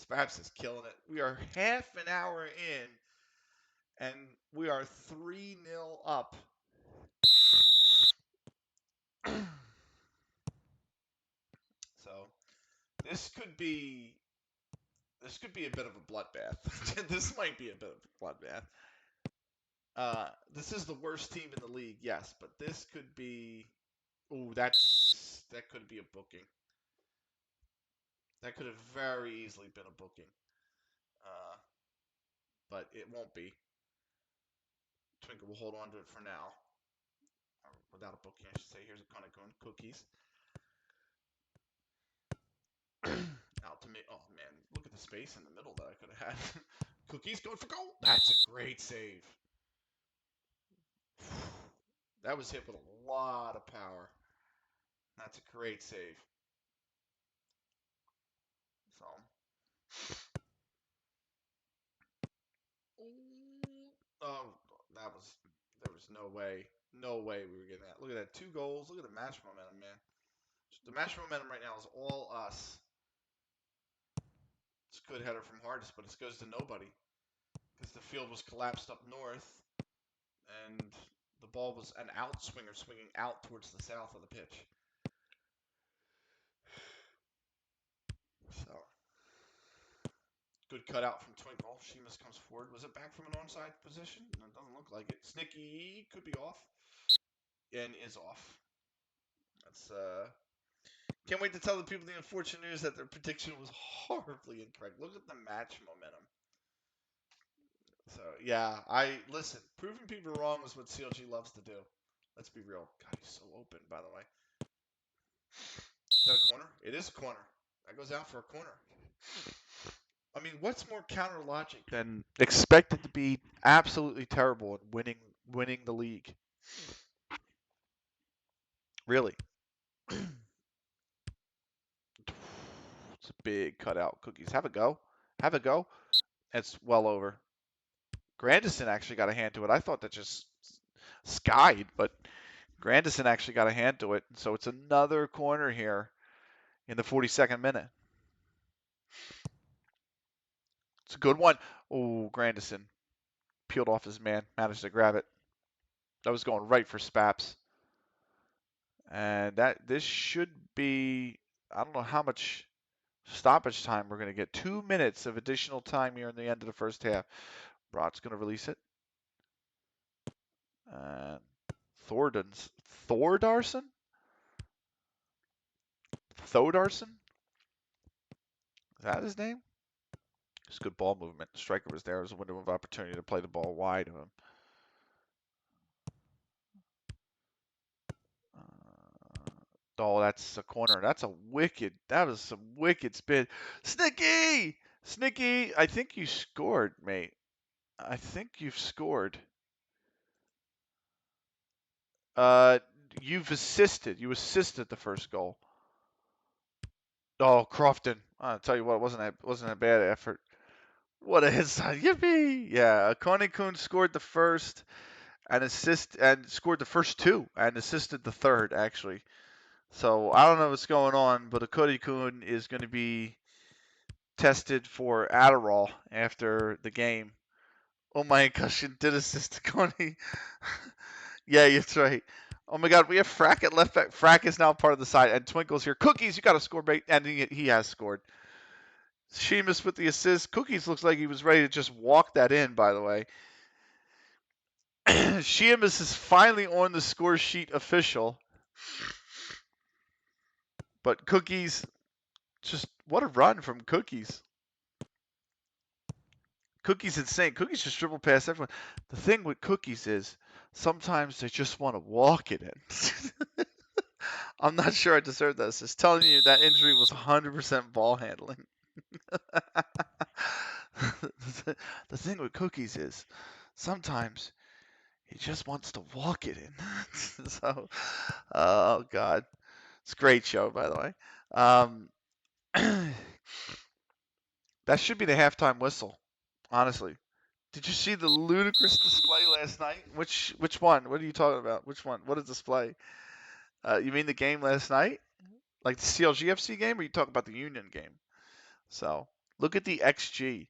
Spaps is killing it. We are half an hour in, and we are 3-0 up. So this could be a bit of a bloodbath. This might be a bit of a bloodbath. This is the worst team in the league, yes, but this could be. Ooh, that could be a booking. That could have very easily been a booking. But it won't be. Twinkle will hold on to it for now. Without a booking, I should say. Here's a Konakun cookies. Out to me. Oh man, look at the space in the middle that I could have had. Cookies going for goal. That's a great save. That was hit with a lot of power. That's a great save. So. Oh, there was no way we were getting that. Look at that, 2 goals. Look at the match momentum, man. The match momentum right now is all us. It's a good header from Hardest, but it goes to nobody because the field was collapsed up north, and the ball was an outswinger swinging out towards the south of the pitch. So, good cutout from Twinkle. Sheamus comes forward. Was it back from an onside position? No, it doesn't look like it. Snicky could be off, and is off. That's Can't wait to tell the people the unfortunate news that their prediction was horribly incorrect. Look at the match momentum. So Yeah, listen. Proving people wrong is what CLG loves to do. Let's be real. God, he's so open, by the way. Is that a corner? It is a corner. That goes out for a corner. I mean, what's more counter logic than expected to be absolutely terrible and winning the league? Really? It's a big cutout. Cookies. Have a go. Have a go. It's well over. Grandison actually got a hand to it. I thought that just skied, but Grandison actually got a hand to it. So it's another corner here in the 42nd minute. It's a good one. Oh, Grandison peeled off his man, managed to grab it. That was going right for Spaps. And this should be, I don't know how much stoppage time we're going to get. 2 minutes of additional time here in the end of the first half. Brock's going to release it. And Thordarson? Thodarson? Is that his name? It's good ball movement. The striker was there. It was a window of opportunity to play the ball wide of him. Oh, that's a corner. That was some wicked spin. Snicky! Snicky, I think you scored, mate. I think you've scored. You've assisted. You assisted the first goal. Oh, Crofton. I'll tell you what, it wasn't a bad effort. What a hit side. Yippee! Yeah, Connie Kuhn scored the first and scored the first two and assisted the third, actually. So I don't know what's going on, but Akodi Kuhn is going to be tested for Adderall after the game. Oh my gosh, you did assist Connie. Yeah, that's right. Oh my God, we have Frack at left back. Frack is now part of the side, and Twinkle's here. Cookies, you got to score, mate, and he has scored. Sheamus with the assist. Cookies looks like he was ready to just walk that in, by the way. Sheamus is finally on the score sheet official. But Cookies, just what a run from Cookies. Cookies insane. Cookies just dribble past everyone. The thing with Cookies is sometimes they just want to walk it in. I'm not sure I deserve this. Just telling you that injury was 100% ball handling. The thing with Cookies is sometimes he just wants to walk it in. So, oh God, it's a great show, by the way. That should be the halftime whistle, honestly. Did you see the ludicrous display last night? Which one? What are you talking about? Which one? What is display? You mean the game last night? Like the CLG FC game, or you talking about the Union game? So look at the XG.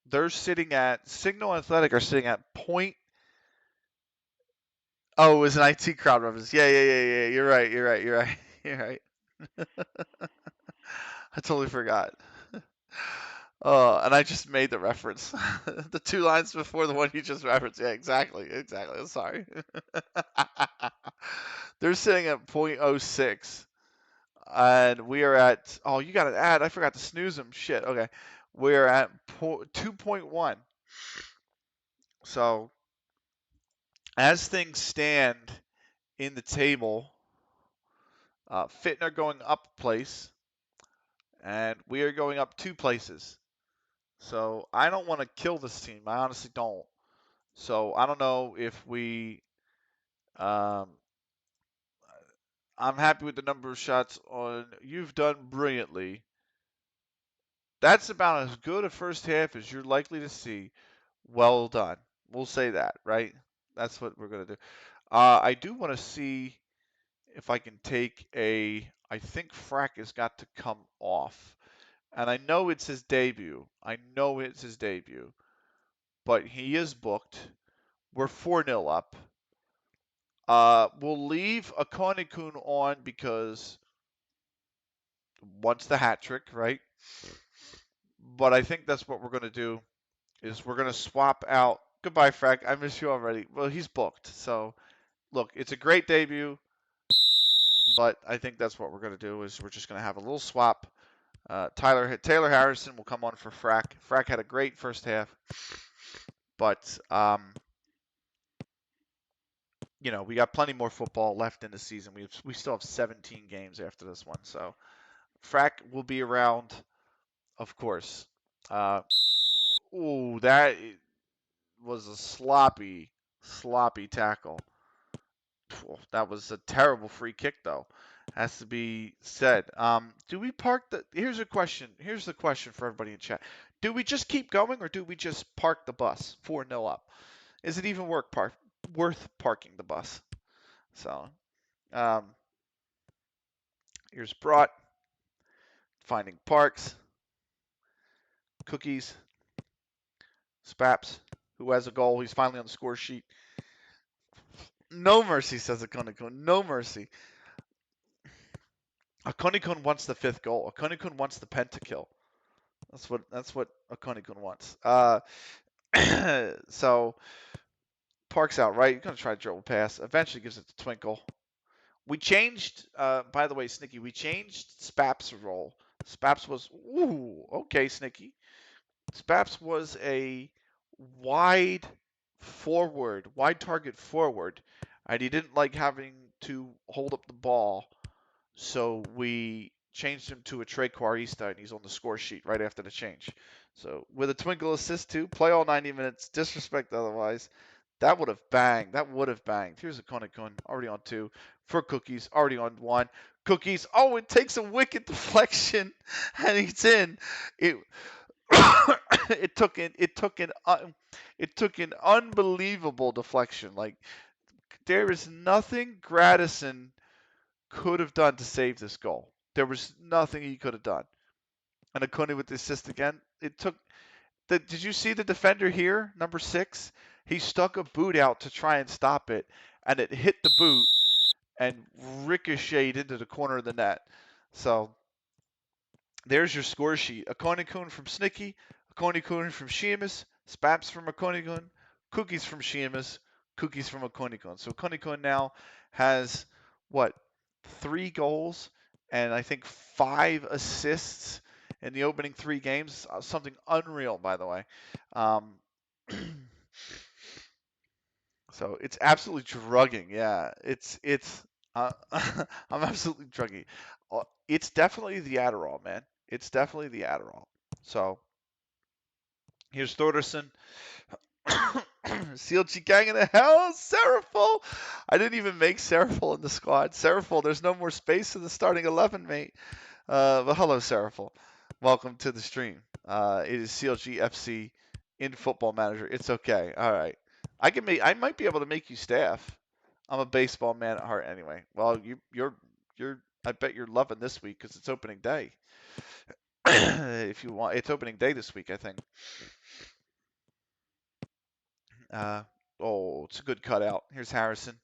They're sitting at Signal Athletic are sitting at point. Oh, it was an IT crowd reference. Yeah. You're right. You're right. You're right. I totally forgot. Oh, and I just made the reference. The 2 lines before the one you just referenced. Yeah, exactly. I'm sorry. They're sitting at .06. And we are at, oh, you got an ad. I forgot to snooze them. Shit. Okay. We're at 2.1. So, as things stand in the table, Fitner going up a place, and we are going up 2 places. So, I don't want to kill this team. I honestly don't. So, I don't know if we. Um, I'm happy with the number of shots on. You've done brilliantly. That's about as good a first half as you're likely to see. Well done. We'll say that, right? That's what we're going to do. I do want to see if I can take I think Frack has got to come off. And I know it's his debut. But he is booked. We're 4-0 up. We'll leave Akane Kun on because wants the hat trick, right? But I think that's what we're going to do is we're going to swap out. Goodbye, Frack. I miss you already. Well, he's booked. So, look, it's a great debut, but I think that's what we're going to do is we're just going to have a little swap. Taylor Harrison will come on for Frack. Frack had a great first half, but we got plenty more football left in the season. We still have 17 games after this one, so Frack will be around, of course. Ooh, that was a sloppy tackle. That was a terrible free kick, though. Has to be said. Do we park the? Here's a question. Here's the question for everybody in chat. Do we just keep going, or do we just park the bus 4-0 up? Is it even worth parking the bus? So, um, here's Brought, finding Parks, Cookies, Spaps, who has a goal. He's finally on the score sheet. No mercy, says Akoniko. No mercy. Akoniko wants the 5th goal. Akoniko wants the pentakill. That's what Akoniko wants. So Parks out right. You're gonna try to dribble pass. Eventually gives it to Twinkle. We changed. By the way, Snicky, we changed Spap's role. Spaps was okay, Snicky. Spaps was a wide wide target forward, and he didn't like having to hold up the ball. So we changed him to a Trey Quarista, and he's on the score sheet right after the change. So with a Twinkle assist too, play all 90 minutes, disrespect otherwise. That would have banged. That would have banged. Here's a Konekun, already on 2. For Cookies, already on 1. Cookies, oh, it takes a wicked deflection, and it's in. It it took an unbelievable deflection. Like there is nothing Gradison could have done to save this goal. There was nothing he could have done. And Acuna with the assist again. Did you see the defender here, number 6? He stuck a boot out to try and stop it, and it hit the boot and ricocheted into the corner of the net. So there's your score sheet. Akonikun from Snicky, Akonikun from Sheamus, Spaps from Akonikun, Cookies from Sheamus, Cookies from Akonikun. So Akonikun now has, what, 3 goals and I think 5 assists in the opening 3 games. Something unreal, by the way. So it's absolutely drugging. Yeah, it's. I'm absolutely drugging. It's definitely the Adderall, man. It's definitely the Adderall. So here's Thorderson. CLG gang in the hell, Seraful. I didn't even make Seraful in the squad. Seraful, there's no more space in the starting 11, mate. But hello, Seraful. Welcome to the stream. It is CLG FC in Football Manager. It's okay. All right. I might be able to make you staff. I'm a baseball man at heart anyway. Well, you're I bet you're loving this week because it's opening day. If you want, it's opening day this week, I think. It's a good cutout. Here's Harrison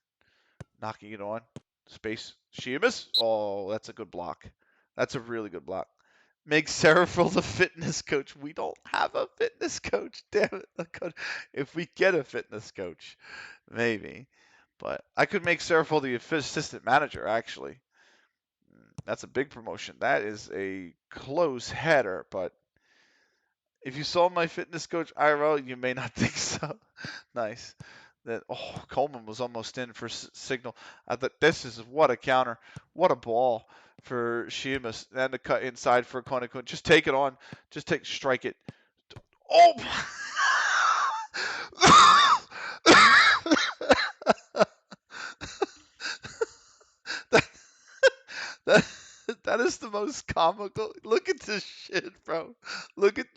knocking it on. Space. Sheamus. Oh, that's a good block. That's a really good block. Make Serafil the fitness coach. We don't have a fitness coach. Damn it. If we get a fitness coach, maybe. But I could make Serafil the assistant manager, actually. That's a big promotion. That is a close header, but if you saw my fitness coach IRL, you may not think so. Nice. Coleman was almost in for signal. I thought this is what a counter, what a ball for Sheamus, and the cut inside for Konekun. Just take it on, strike it. Oh! that, that, that is the most comical. Look at this shit, bro. Look at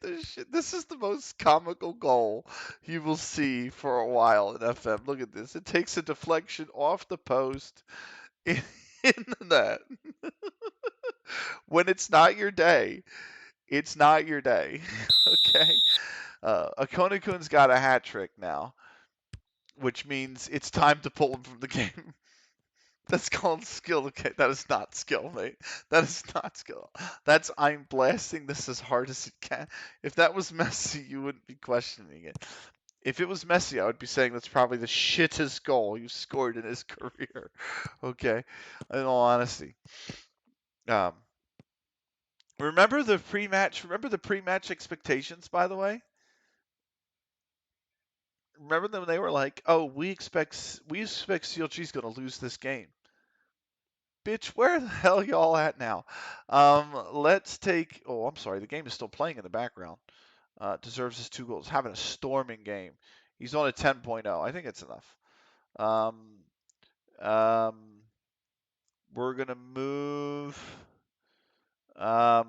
this shit. This is the most comical goal you will see for a while in FM. Look at this. It takes a deflection off the post in the net. When it's not your day, it's not your day. Okay. Akonakun's got a hat trick now, which means it's time to pull him from the game. That's called skill. Okay, that is not skill, mate. That is not skill. That's I'm blasting this as hard as it can. If that was Messi, you wouldn't be questioning it. If it was Messi, I would be saying that's probably the shittest goal you've scored in his career. Okay, in all honesty. Um, Remember the pre-match? Remember the pre-match expectations, by the way? Remember them? They were like, "Oh, we expect CLG's going to lose this game." Bitch, where the hell y'all at now? Let's take. Oh, I'm sorry. The game is still playing in the background. Deserves his 2 goals. Having a storming game. He's on a 10.0. I think it's enough. Um, um, we're gonna move. Um,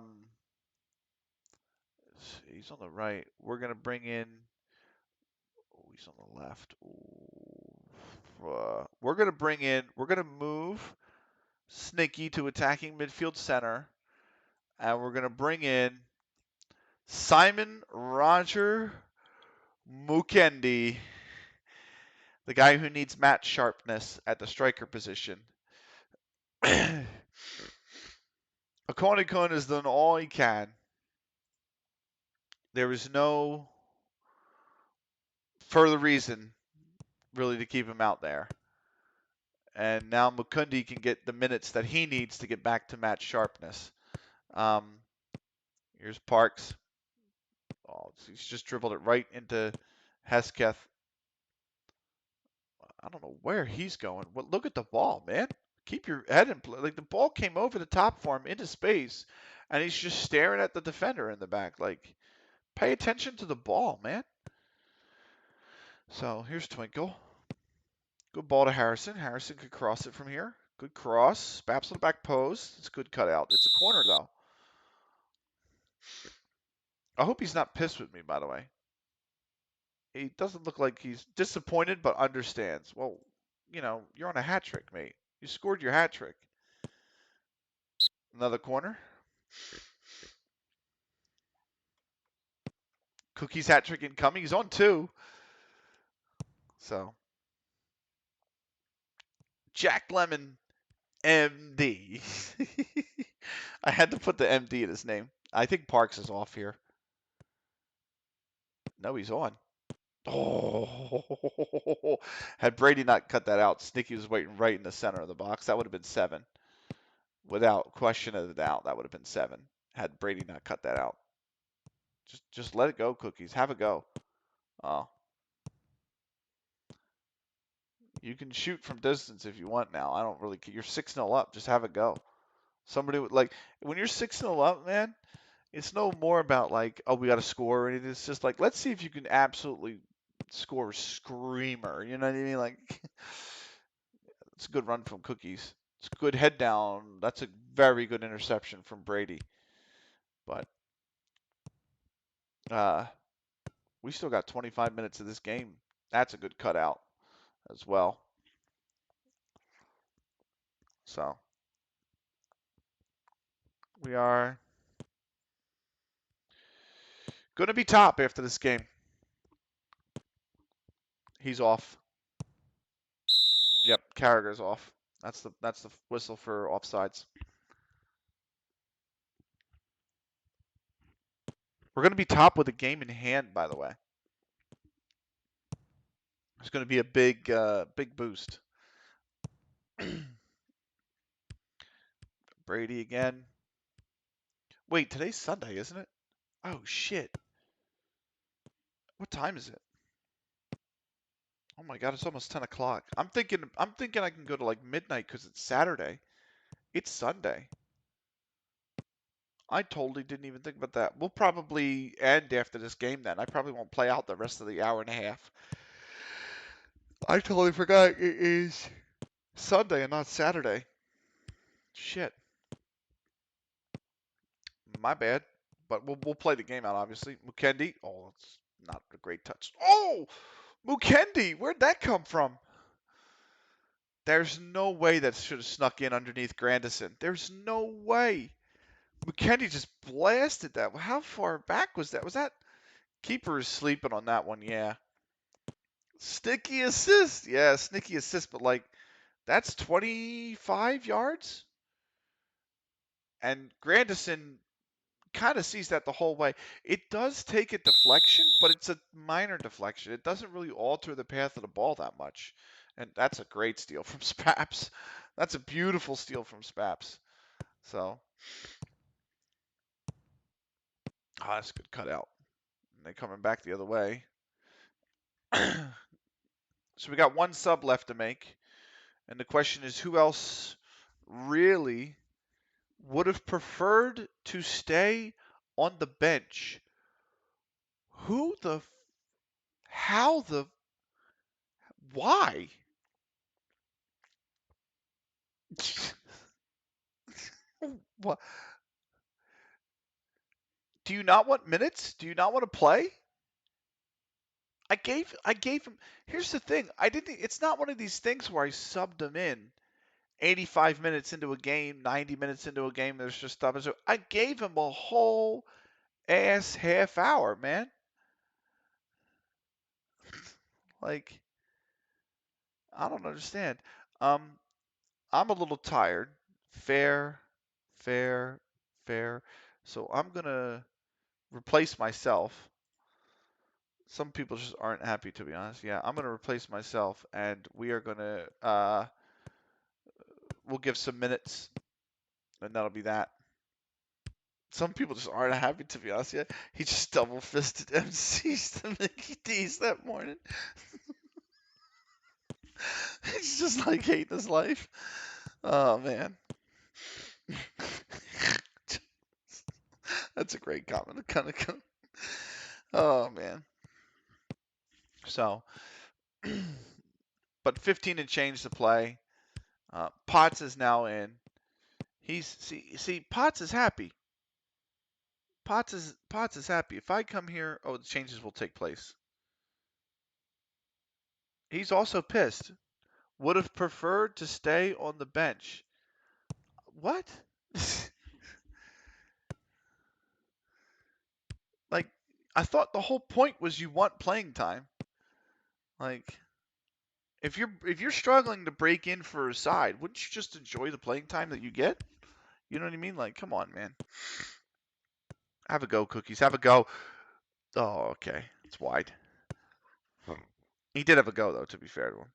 he's on the right. We're gonna bring in. Oh, he's on the left. We're gonna bring in. We're gonna move Snicky to attacking midfield center, and we're gonna bring in Simon Roger Mukendi, the guy who needs match sharpness at the striker position. Akoni-kun has done all he can. There is no further reason really to keep him out there. And now Mukundi can get the minutes that he needs to get back to match sharpness. Um, here's Parks. Oh, he's just dribbled it right into Hesketh. I don't know where he's going. But look at the ball, man. Keep your head in play. Like the ball came over the top for him into space, and he's just staring at the defender in the back. Like, pay attention to the ball, man. So here's Twinkle. Good ball to Harrison. Harrison could cross it from here. Good cross. Spaps on the back post. It's a good cutout. It's a corner though. I hope he's not pissed with me, by the way. He doesn't look like he's disappointed, but understands. Well, you're on a hat trick, mate. You scored your hat trick. Another corner. Cookie's hat trick incoming. He's on 2. So, Jack Lemon, MD. I had to put the MD in his name. I think Parks is off here. No, he's on. Oh, had Brady not cut that out, Snicky was waiting right in the center of the box. That would have been 7. Without question of a doubt, that would have been 7. Had Brady not cut that out. Just let it go, Cookies. Have a go. Oh. You can shoot from distance if you want now. I don't really care. You're 6-0 up. Just have a go. Somebody would like when you're 6-0 up, man, it's no more about like, oh, we got to score or anything. It's just like, let's see if you can absolutely score a screamer. You know what I mean? Like, it's a good run from Cookies. It's a good head down. That's a very good interception from Brady. But we still got 25 minutes of this game. That's a good cutout as well. So we are going to be top after this game. He's off. Yep, Carragher's off. That's the whistle for offsides. We're going to be top with a game in hand, by the way. It's going to be a big boost. Brady again. Wait, today's Sunday, isn't it? Oh shit. What time is it? Oh my god, it's almost 10 o'clock. I'm thinking I can go to like midnight because it's Saturday. It's Sunday. I totally didn't even think about that. We'll probably end after this game then. I probably won't play out the rest of the hour and a half. I totally forgot it is Sunday and not Saturday. Shit. My bad. But we'll play the game out, obviously. Mukendi. Oh, it's not a great touch. Oh! Mukendi! Where'd that come from? There's no way that should have snuck in underneath Grandison. There's no way. Mukendi just blasted that. How far back was that? Was that keeper is sleeping on that one? Yeah. Sticky assist. Yeah, sneaky assist, but like that's 25 yards. And Grandison kind of sees that the whole way. It does take a deflection, but it's a minor deflection. It doesn't really alter the path of the ball that much. And that's a great steal from Spaps. That's a beautiful steal from Spaps. So Oh, that's a good cutout. And they coming back the other way. So we got one sub left to make. And the question is, who else really would have preferred to stay on the bench? Who the, how the, why? What? Do you not want minutes? Do you not want to play? I gave him. Here's the thing. I didn't. It's not one of these things where I subbed him in 85 minutes into a game, 90 minutes into a game. There's just stuff. So I gave him a whole ass half hour, man. Like I don't understand. Um, I'm a little tired. Fair, fair, fair. So I'm gonna replace myself. Some people just aren't happy, to be honest. Yeah, I'm gonna replace myself, and we are gonna we'll give some minutes, and that'll be that. Some people just aren't happy, to be honest. Yeah, he just double fisted MCs to Mickey D's that morning. He's just like hating his life. Oh man, that's a great comment. Kind of. Oh man. So, but 15 and change to play. Potts is now in. See Potts is happy. Potts is happy. If I come here, oh, the changes will take place. He's also pissed. Would have preferred to stay on the bench. What? Like, I thought the whole point was you want playing time. Like, if you're struggling to break in for a side, wouldn't you just enjoy the playing time that you get? You know what I mean? Like, come on, man. Have a go, Cookies. Have a go. Oh, okay. It's wide. He did have a go, though, to be fair to him.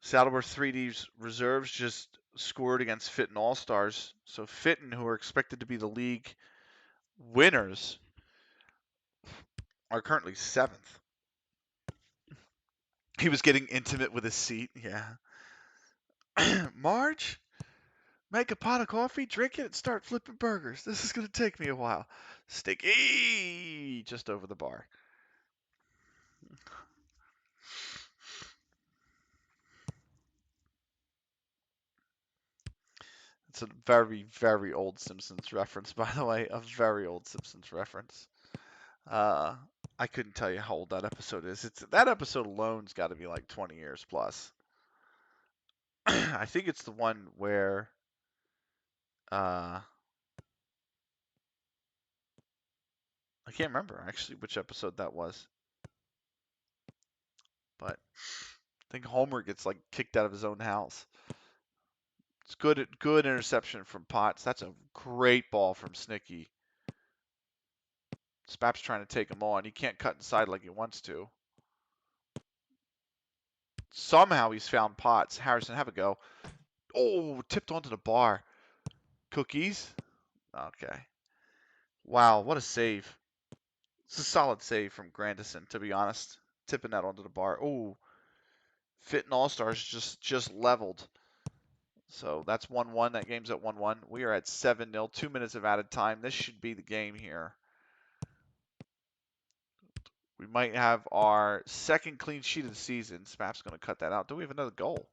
Saddleworth 3D's reserves just scored against Fitton All Stars. So Fitton, who are expected to be the league winners, are currently seventh. He was getting intimate with his seat. Yeah. Marge, make a pot of coffee, drink it, and start flipping burgers. This is going to take me a while. Sticky! Just over the bar. It's a very, very old Simpsons reference, by the way. A very old Simpsons reference. Uh, I couldn't tell you how old that episode is. That episode alone's got to be like 20 years plus. I think it's the one where I can't remember actually which episode that was, but I think Homer gets like kicked out of his own house. It's good interception from Potts. That's a great ball from Snicky. Spap's trying to take him on. He can't cut inside like he wants to. Somehow he's found Potts. Harrison, have a go. Oh, tipped onto the bar. Cookies. Okay. Wow, what a save. It's a solid save from Grandison, to be honest. Tipping that onto the bar. Oh, Fitton All Stars just leveled. So that's 1-1. That game's at 1-1. We are at 7-0. 2 minutes of added time. This should be the game here. We might have our second clean sheet of the season. Spap's going to cut that out. Do we have another goal?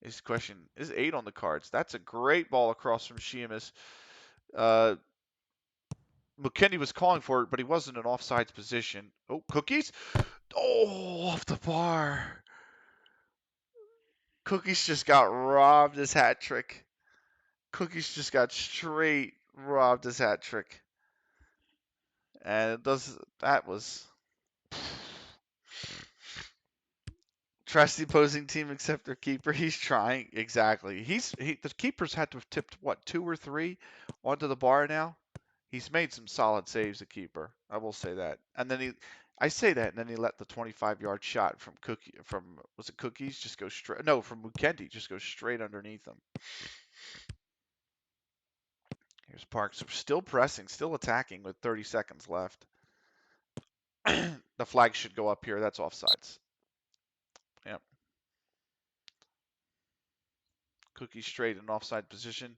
Is the question. Is 8 on the cards? That's a great ball across from Sheamus. McKinney was calling for it, but he wasn't in offsides position. Oh, Cookies. Oh, off the bar. Cookies just got robbed his hat trick. Cookies just got straight robbed his hat trick. And that was trust the opposing team except their keeper. He's trying exactly. The keepers had to have tipped what 2 or 3 onto the bar now. He's made some solid saves, the keeper. I will say that. And then I say that, and then he let the 25-yard shot from was it Cookies just go straight? No, from Mukendi just go straight underneath him. Here's Parks. Still pressing, still attacking with 30 seconds left. The flag should go up here. That's offsides. Yep. Cookie straight in offside position.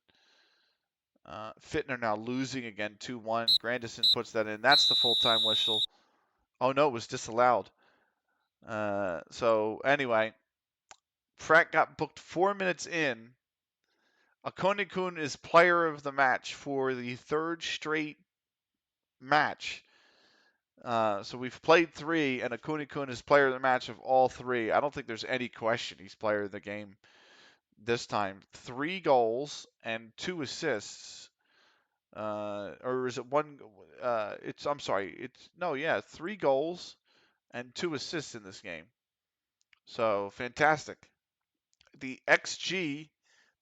Fittner now losing again 2-1. Grandison puts that in. That's the full-time whistle. Oh, no, it was disallowed. So, anyway, Frack got booked 4 minutes in. Akone-kun is player of the match for the third straight match. So we've played 3, and Akone-kun is player of the match of all 3. I don't think there's any question he's player of the game this time. 3 goals and 2 assists. Or is it one? I'm sorry. It's no, yeah, 3 goals and 2 assists in this game. So fantastic. The XG,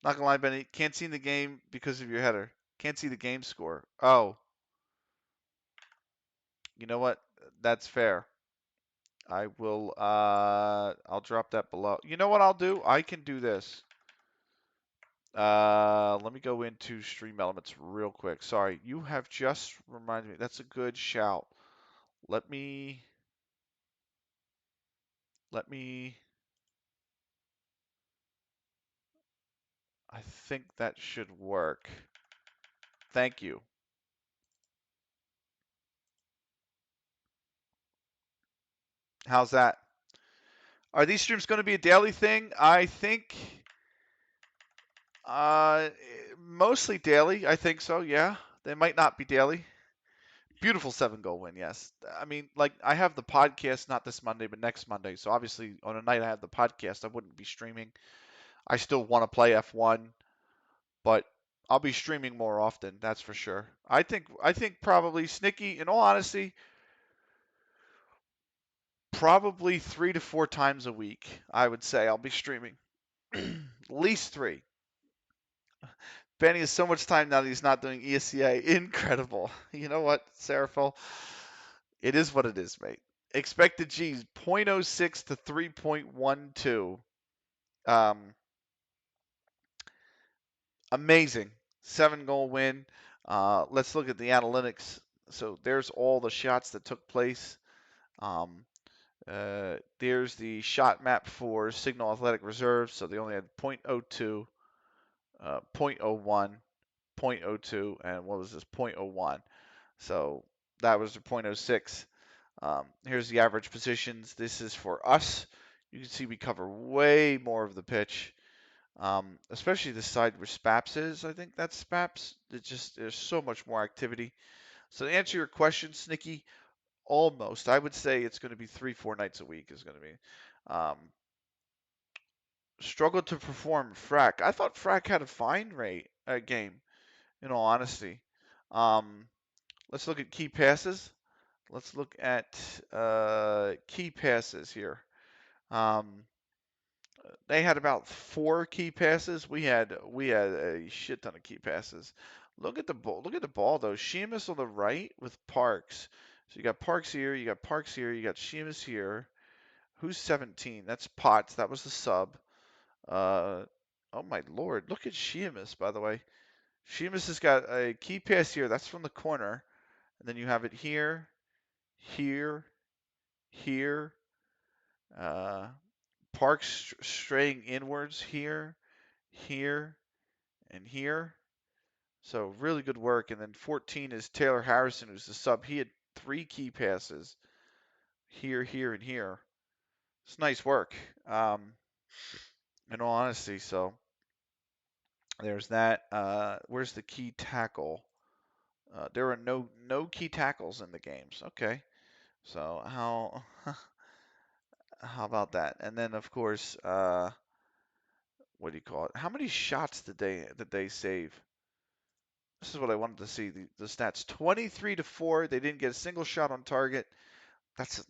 not gonna lie, Benny, can't see the game because of your header. Can't see the game score. Oh, you know what? That's fair. I will. I'll drop that below. You know what I'll do? I can do this. Let me go into Stream Elements real quick. Sorry, you have just reminded me. That's a good shout. Let me. I think that should work. Thank you. How's that? Are these streams going to be a daily thing? I think mostly daily. I think so, yeah. They might not be daily. Beautiful 7-goal win, yes. I mean, like, I have the podcast not this Monday, but next Monday. So obviously, on a night I have the podcast, I wouldn't be streaming. I still want to play F1, but I'll be streaming more often. That's for sure. I think probably Snicky. In all honesty, probably 3 to 4 times a week. I would say I'll be streaming. At least 3. Benny has so much time now that he's not doing ESCA. Incredible. You know what, Serafel? It is what it is, mate. Expected G's 0.06 to 3.12. Um, Amazing. 7-goal win. Let's look at the analytics. So there's all the shots that took place. There's the shot map for Signal Athletic Reserve. So they only had 0.02, 0.01, 0.02, and what was this? 0.01. So that was the 0.06. Here's the average positions. This is for us. You can see we cover way more of the pitch, especially the side where Spaps is. I think that's Spaps. There's so much more activity. So to answer your question, Snicky, almost. I would say it's going to be 3-4 nights a week is going to be. Um, Struggled to perform Frack. I thought Frack had a fine game, in all honesty. Um, let's look at key passes. Let's look at key passes here. Um, they had about 4 key passes. We had a shit ton of key passes. Look at the ball. Look at the ball though. Sheamus on the right with Parks. So you got Parks here. You got Parks here. You got Sheamus here. Who's 17? That's Potts. That was the sub. Uh, oh my lord. Look at Sheamus, by the way. Sheamus has got a key pass here. That's from the corner. And then you have it here, here, here. Uh, Parks straying inwards here, here, and here. So really good work. And then 14 is Taylor Harrison, who's the sub. He had 3 key passes here, here, and here. It's nice work, in all honesty. So there's that. Where's the key tackle? There are no key tackles in the games. Okay. So how about that? And then of course, what do you call it? How many shots did they save? This is what I wanted to see. The stats: 23 to 4. They didn't get a single shot on target.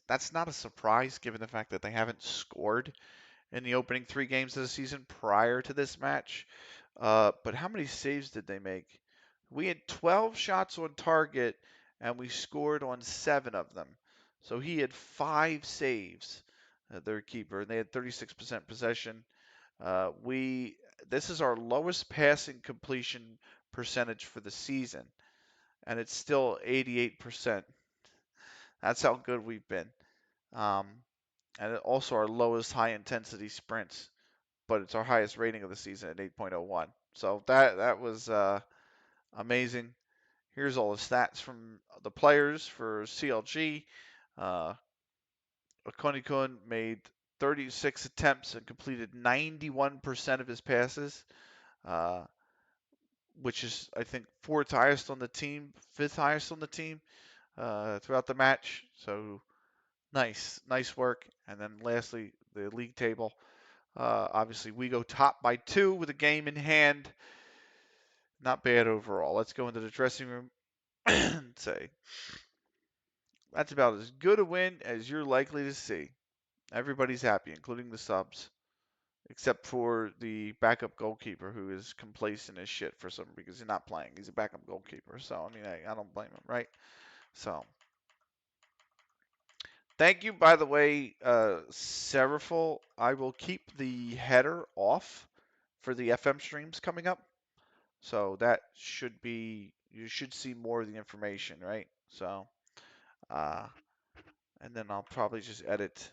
That's not a surprise given the fact that they haven't scored in the opening 3 games of the season prior to this match. But how many saves did they make? We had 12 shots on target and we scored on 7 of them. So he had 5 saves, their keeper, and they had 36% possession. We This is our lowest passing completion percentage for the season, and it's still 88%. That's how good we've been. Um, and also our lowest high intensity sprints, but it's our highest rating of the season at 8.01. So that was amazing. Here's all the stats from the players for CLG. Uh, Okonikun made 36 attempts and completed 91% of his passes, uh, which is, I think, fourth highest on the team, fifth highest on the team throughout the match. So nice work. And then lastly, the league table. Obviously, we go top by 2 with a game in hand. Not bad overall. Let's go into the dressing room and say that's about as good a win as you're likely to see. Everybody's happy, including the subs, except for the backup goalkeeper who is complacent as shit for some because he's not playing. He's a backup goalkeeper, so I mean I don't blame him, right? So thank you, by the way, Seriful. I will keep the header off for the FM streams coming up. So that should be, you should see more of the information, right? So, uh, and then I'll probably just edit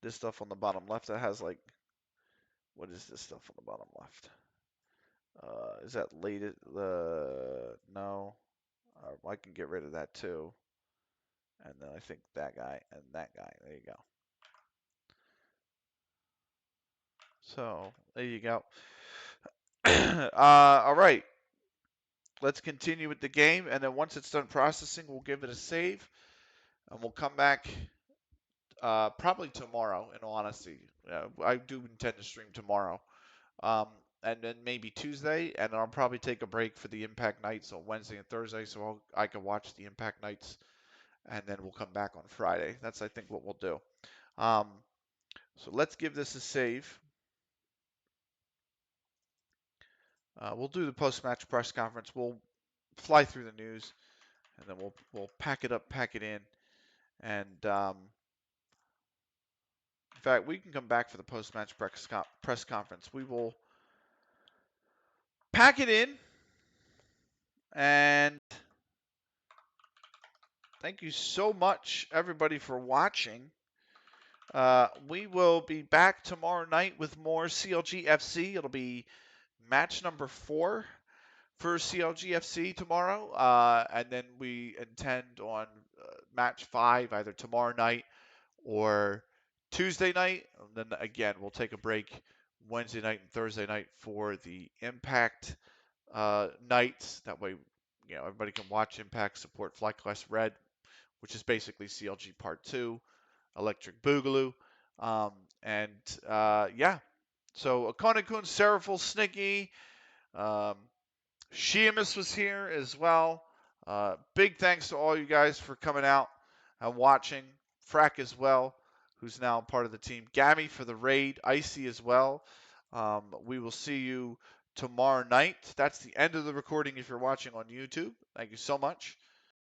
this stuff on the bottom left that has like, what is this stuff on the bottom left? Is that latest? No. I can get rid of that too. And then I think that guy and that guy. There you go. So there you go. All right. Let's continue with the game, and then once it's done processing, we'll give it a save, and we'll come back probably tomorrow. In all honesty, I do intend to stream tomorrow, um, and then maybe Tuesday, and then I'll probably take a break for the Impact Nights on Wednesday and Thursday, so I can watch the Impact Nights, and then we'll come back on Friday. That's I think what we'll do. Um, so let's give this a save. We'll do the post-match press conference. We'll fly through the news, and then we'll pack it up, pack it in, and in fact, we can come back for the post-match press conference. We will pack it in, and thank you so much, everybody, for watching. We will be back tomorrow night with more CLG FC. It'll be match number 4 for CLG FC tomorrow, and then we intend on match 5 either tomorrow night or Tuesday night. And then again, we'll take a break Wednesday night and Thursday night for the Impact nights. That way, everybody can watch Impact, support FlyQuest Red, which is basically CLG Part 2, Electric Boogaloo. Um, and yeah, so Akonakun, Seriful, Snicky, um, Sheamus was here as well. Big thanks to all you guys for coming out and watching. Frack as well, who's now part of the team. Gammy for the raid. Icy as well. We will see you tomorrow night. That's the end of the recording if you're watching on YouTube. Thank you so much.